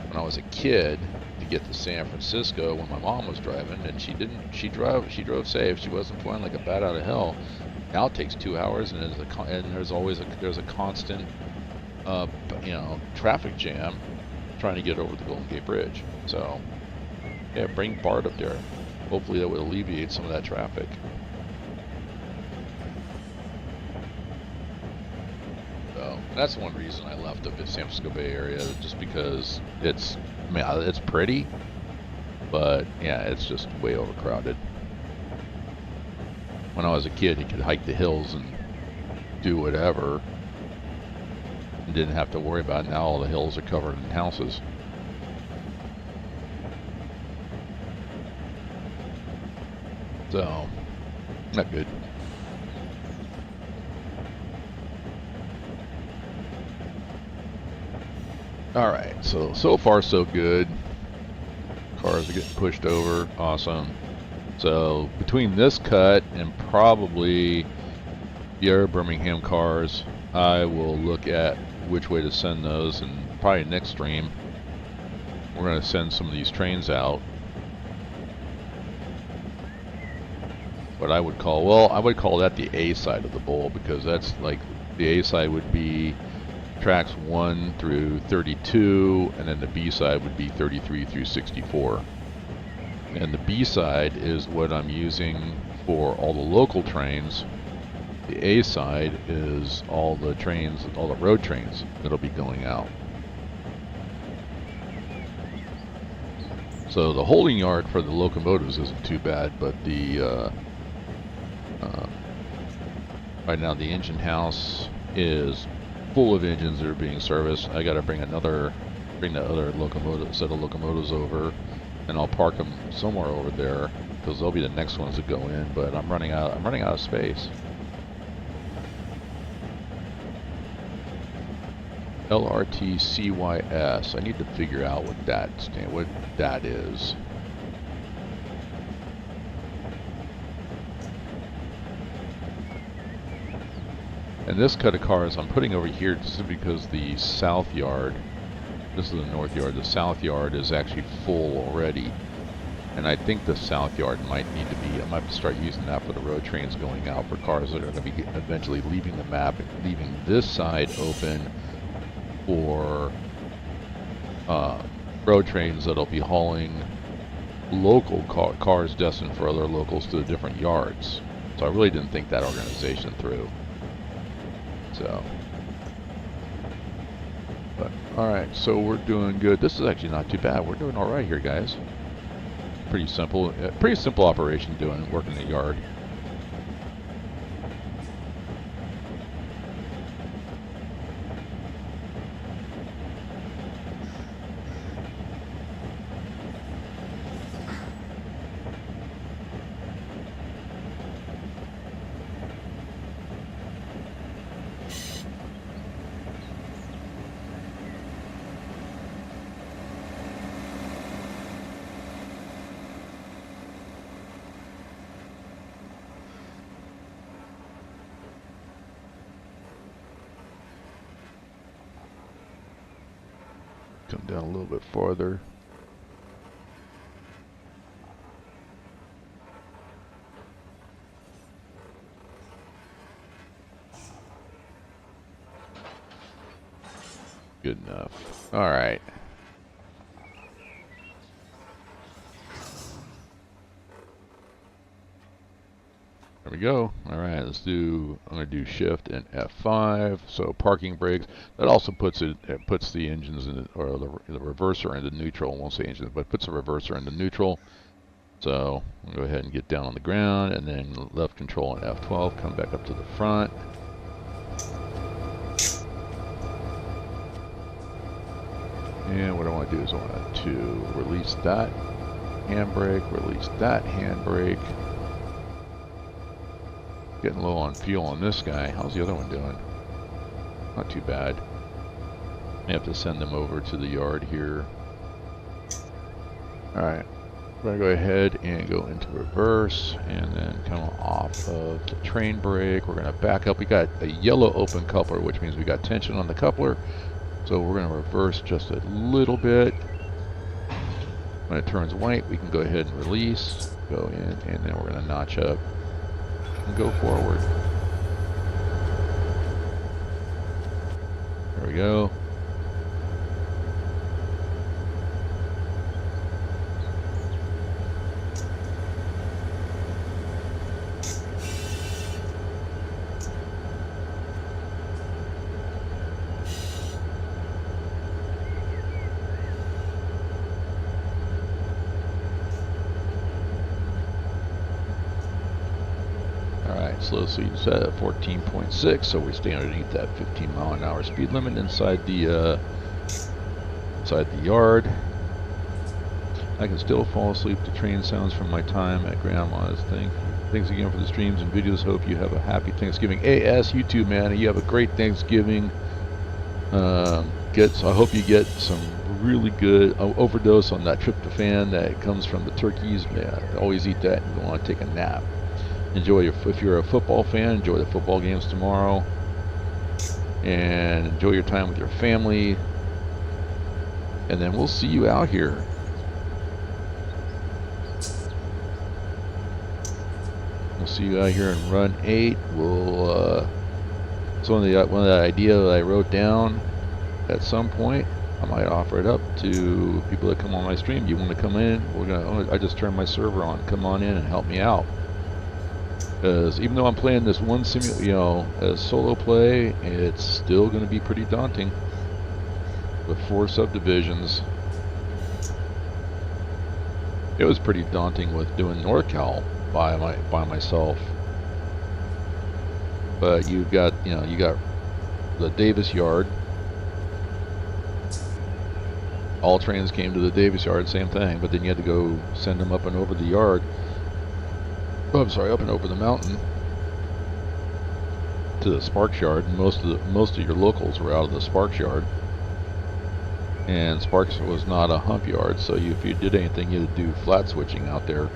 when I was a kid to get to San Francisco when my mom was driving, and she drove safe, she wasn't flying like a bat out of hell. Now it takes 2 hours, and there's a constant traffic jam trying to get over the Golden Gate Bridge. So yeah, bring BART up there. Hopefully that would alleviate some of that traffic. So that's one reason I left the San Francisco Bay Area, just because it's pretty, but yeah, it's just way overcrowded. When I was a kid, you could hike the hills and do whatever, and didn't have to worry about it. Now all the hills are covered in houses. So, not good. Alright, so far so good. Cars are getting pushed over. Awesome. So, between this cut and probably the other Birmingham cars, I will look at which way to send those, and probably next stream we're going to send some of these trains out. What I would call that the A side of the bowl, because that's like the A side would be tracks 1 through 32, and then the B side would be 33 through 64. And the B side is what I'm using for all the local trains. The A side is all the trains, all the road trains that'll be going out. So the holding yard for the locomotives isn't too bad, but the right now the engine house is full of engines that are being serviced. I got to bring the other set of locomotives over, and I'll park them somewhere over there, because they'll be the next ones to go in. But I'm running out of space. LRTCYS. I need to figure out what that is. And this cut of cars I'm putting over here just because the south yard, this is the north yard, the south yard is actually full already. And I think the south yard might need to be, I might have to start using that for the road trains going out, for cars that are going to be eventually leaving the map and leaving this side open for road trains that'll be hauling local cars destined for other locals to the different yards. So I really didn't think that organization through. So, but all right, so we're doing good. This is actually not too bad. We're doing all right here, guys. Pretty simple operation working the yard. Come down a little bit farther. Good enough. All right. There we go. All right, let's do, I'm going to do shift and F5. So parking brakes. That also puts the engines in, or the reverser into neutral. I won't say engines, but puts the reverser into neutral. So I'll go ahead and get down on the ground, and then left control and F12, come back up to the front. And what I want to do is I want to release that handbrake, release that handbrake. Getting low on fuel on this guy. How's the other one doing? Not too bad. I have to send them over to the yard here. Alright. We're going to go ahead and go into reverse and then come off of the train brake. We're going to back up. We got a yellow open coupler, which means we got tension on the coupler. So we're going to reverse just a little bit. When it turns white, we can go ahead and release, go in, and then we're going to notch up and go forward. There we go. Slow speed set at 14.6, so we stay underneath that 15-mile-an-hour speed limit inside the yard. I can still fall asleep to train sounds from my time at Grandma's. Thanks again for the streams and videos. Hope you have a happy Thanksgiving. AS, you too, man. You have a great Thanksgiving. I hope you get some really good overdose on that tryptophan that comes from the turkeys. Man, always eat that and go on and take a nap. Enjoy if you're a football fan, enjoy the football games tomorrow, and enjoy your time with your family. And then we'll see you out here. We'll see you out here in Run8. It's one of the idea that I wrote down. At some point, I might offer it up to people that come on my stream. You want to come in? I just turned my server on. Come on in and help me out. Because even though I'm playing this one as solo play, it's still going to be pretty daunting with 4 subdivisions. It was pretty daunting with doing NorCal by myself. But you got the Davis yard. All trains came to the Davis yard, same thing. But then you had to go send them up and over the yard. Oh, I'm sorry, up and over the mountain to the Sparks yard. And most of your locals were out of the Sparks yard, and Sparks was not a hump yard, so if you did anything, you had to do flat switching out there.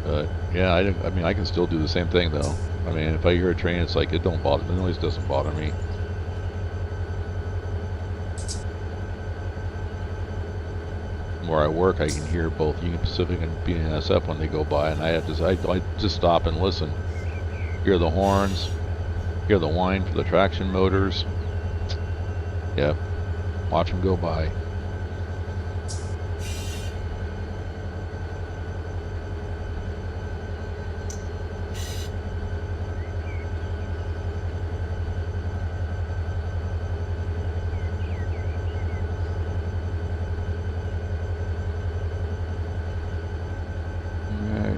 But yeah, I mean, I can still do the same thing though. I mean, if I hear a train, it's like the noise doesn't bother me. Where I work, I can hear both Union Pacific and BNSF when they go by, and I just stop and listen. Hear the horns, Hear the whine for the traction motors. Yep. Watch them go by.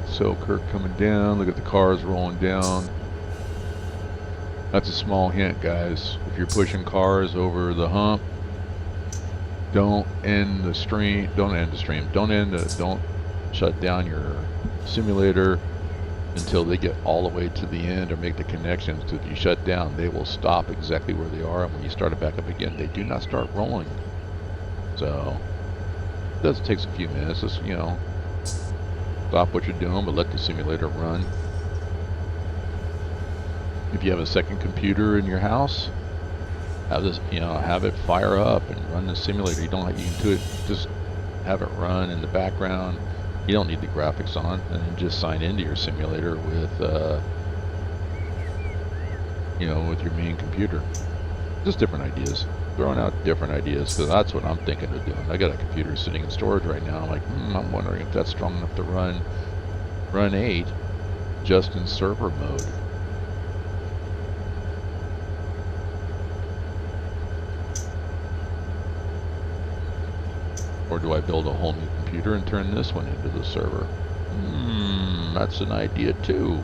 Selkirk coming down. Look at the cars rolling down. That's a small hint, guys. If you're pushing cars over the hump, don't end the stream. Don't shut down your simulator until they get all the way to the end or make the connections. Because if you shut down, they will stop exactly where they are, and when you start it back up again, they do not start rolling. So it does take a few minutes. Just, you know, stop what you're doing, but let the simulator run. If you have a second computer in your house, have this, you know, have it fire up and run the simulator. You don't, you can do it, just have it run in the background. You don't need the graphics on, and then just sign into your simulator with, you know, with your main computer. Just different ideas. Throwing out different ideas, because that's what I'm thinking of doing. I got a computer sitting in storage right now. I'm like, I'm wondering if that's strong enough to run Run8 just in server mode. Or do I build a whole new computer and turn this one into the server? That's an idea too.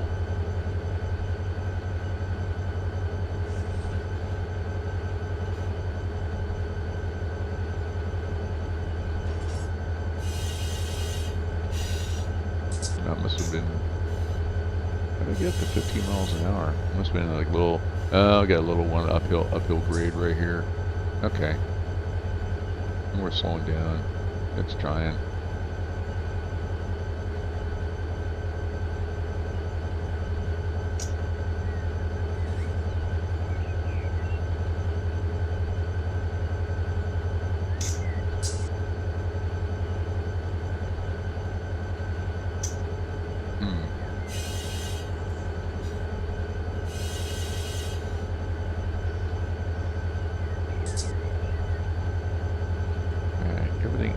That must have been, how did I get up to 15 miles an hour? Must have been like little, I got a little one uphill grade right here. Okay. We're slowing down. It's trying.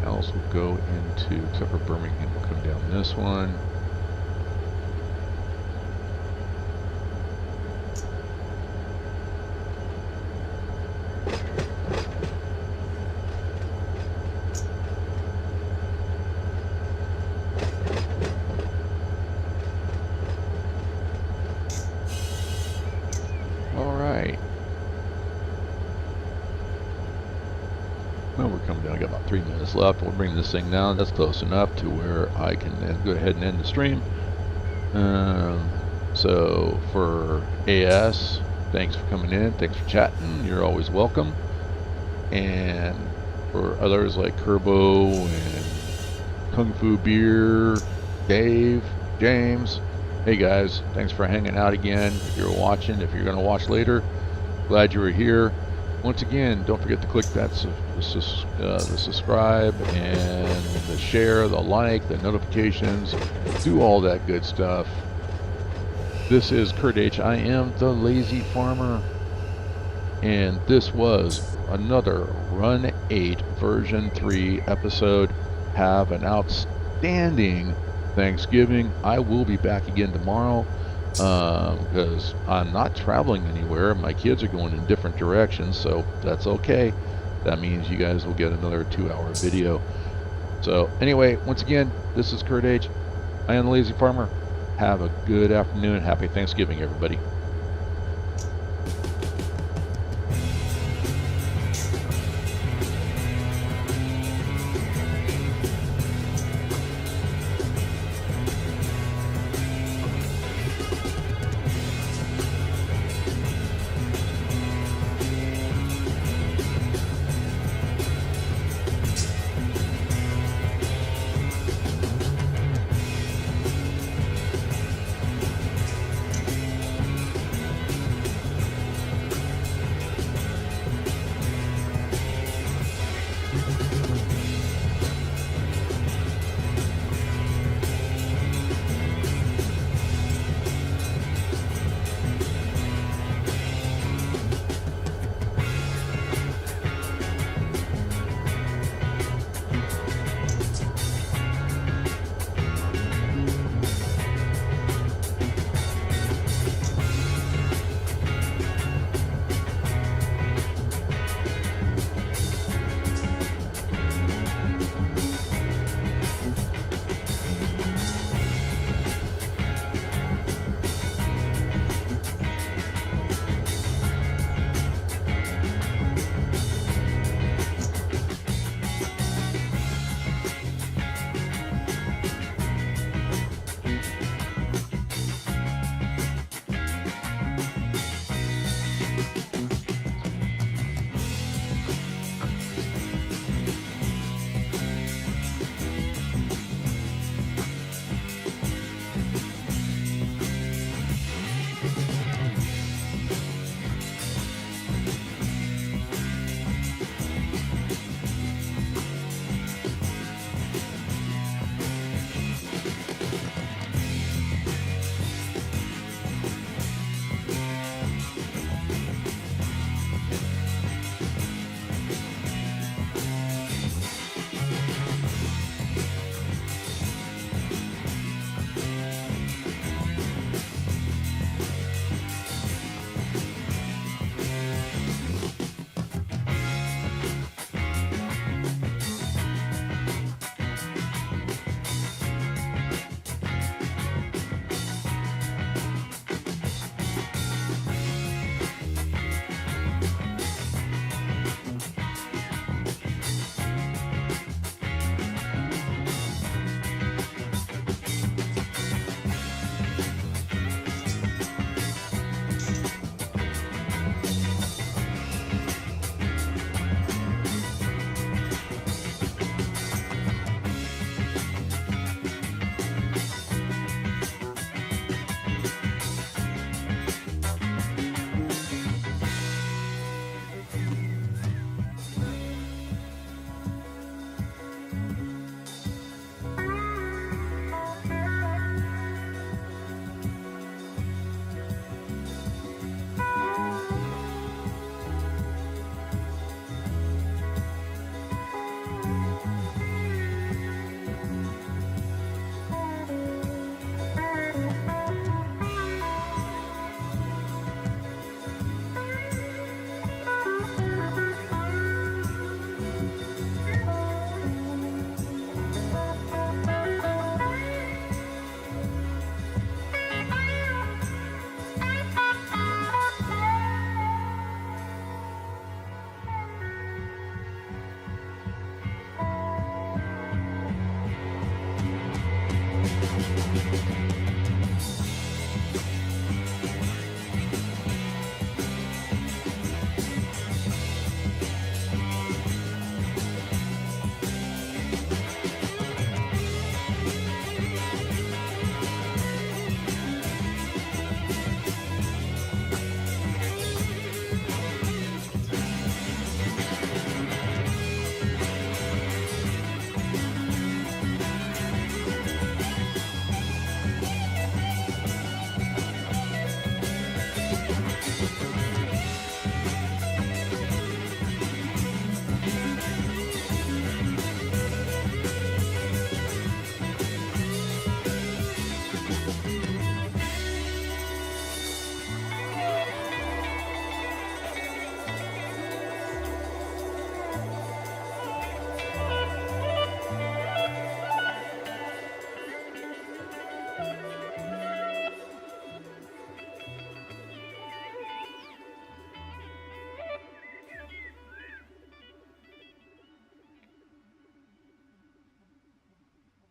Else will go into, except for Birmingham, will come down this one. All right. Well, we're coming down. I got about 3 minutes left. We'll bring this thing down. That's close enough to where I can then go ahead and end the stream. So for AS, thanks for coming in. Thanks for chatting. You're always welcome. And for others like Kerbo and Kung Fu Beer, Dave, James, hey guys, thanks for hanging out again. If you're watching, if you're going to watch later, glad you were here. Once again, don't forget to click that the subscribe and the share, the like, the notifications, do all that good stuff. This is Kurt H. I am the Lazy Farmer, and this was another Run8 version 3 episode. Have an outstanding Thanksgiving. I will be back again tomorrow. Because I'm not traveling anywhere. My kids are going in different directions, so that's okay. That means you guys will get another 2-hour video. So anyway, once again, this is Kurt H. I am the Lazy Farmer. Have a good afternoon. Happy Thanksgiving, everybody.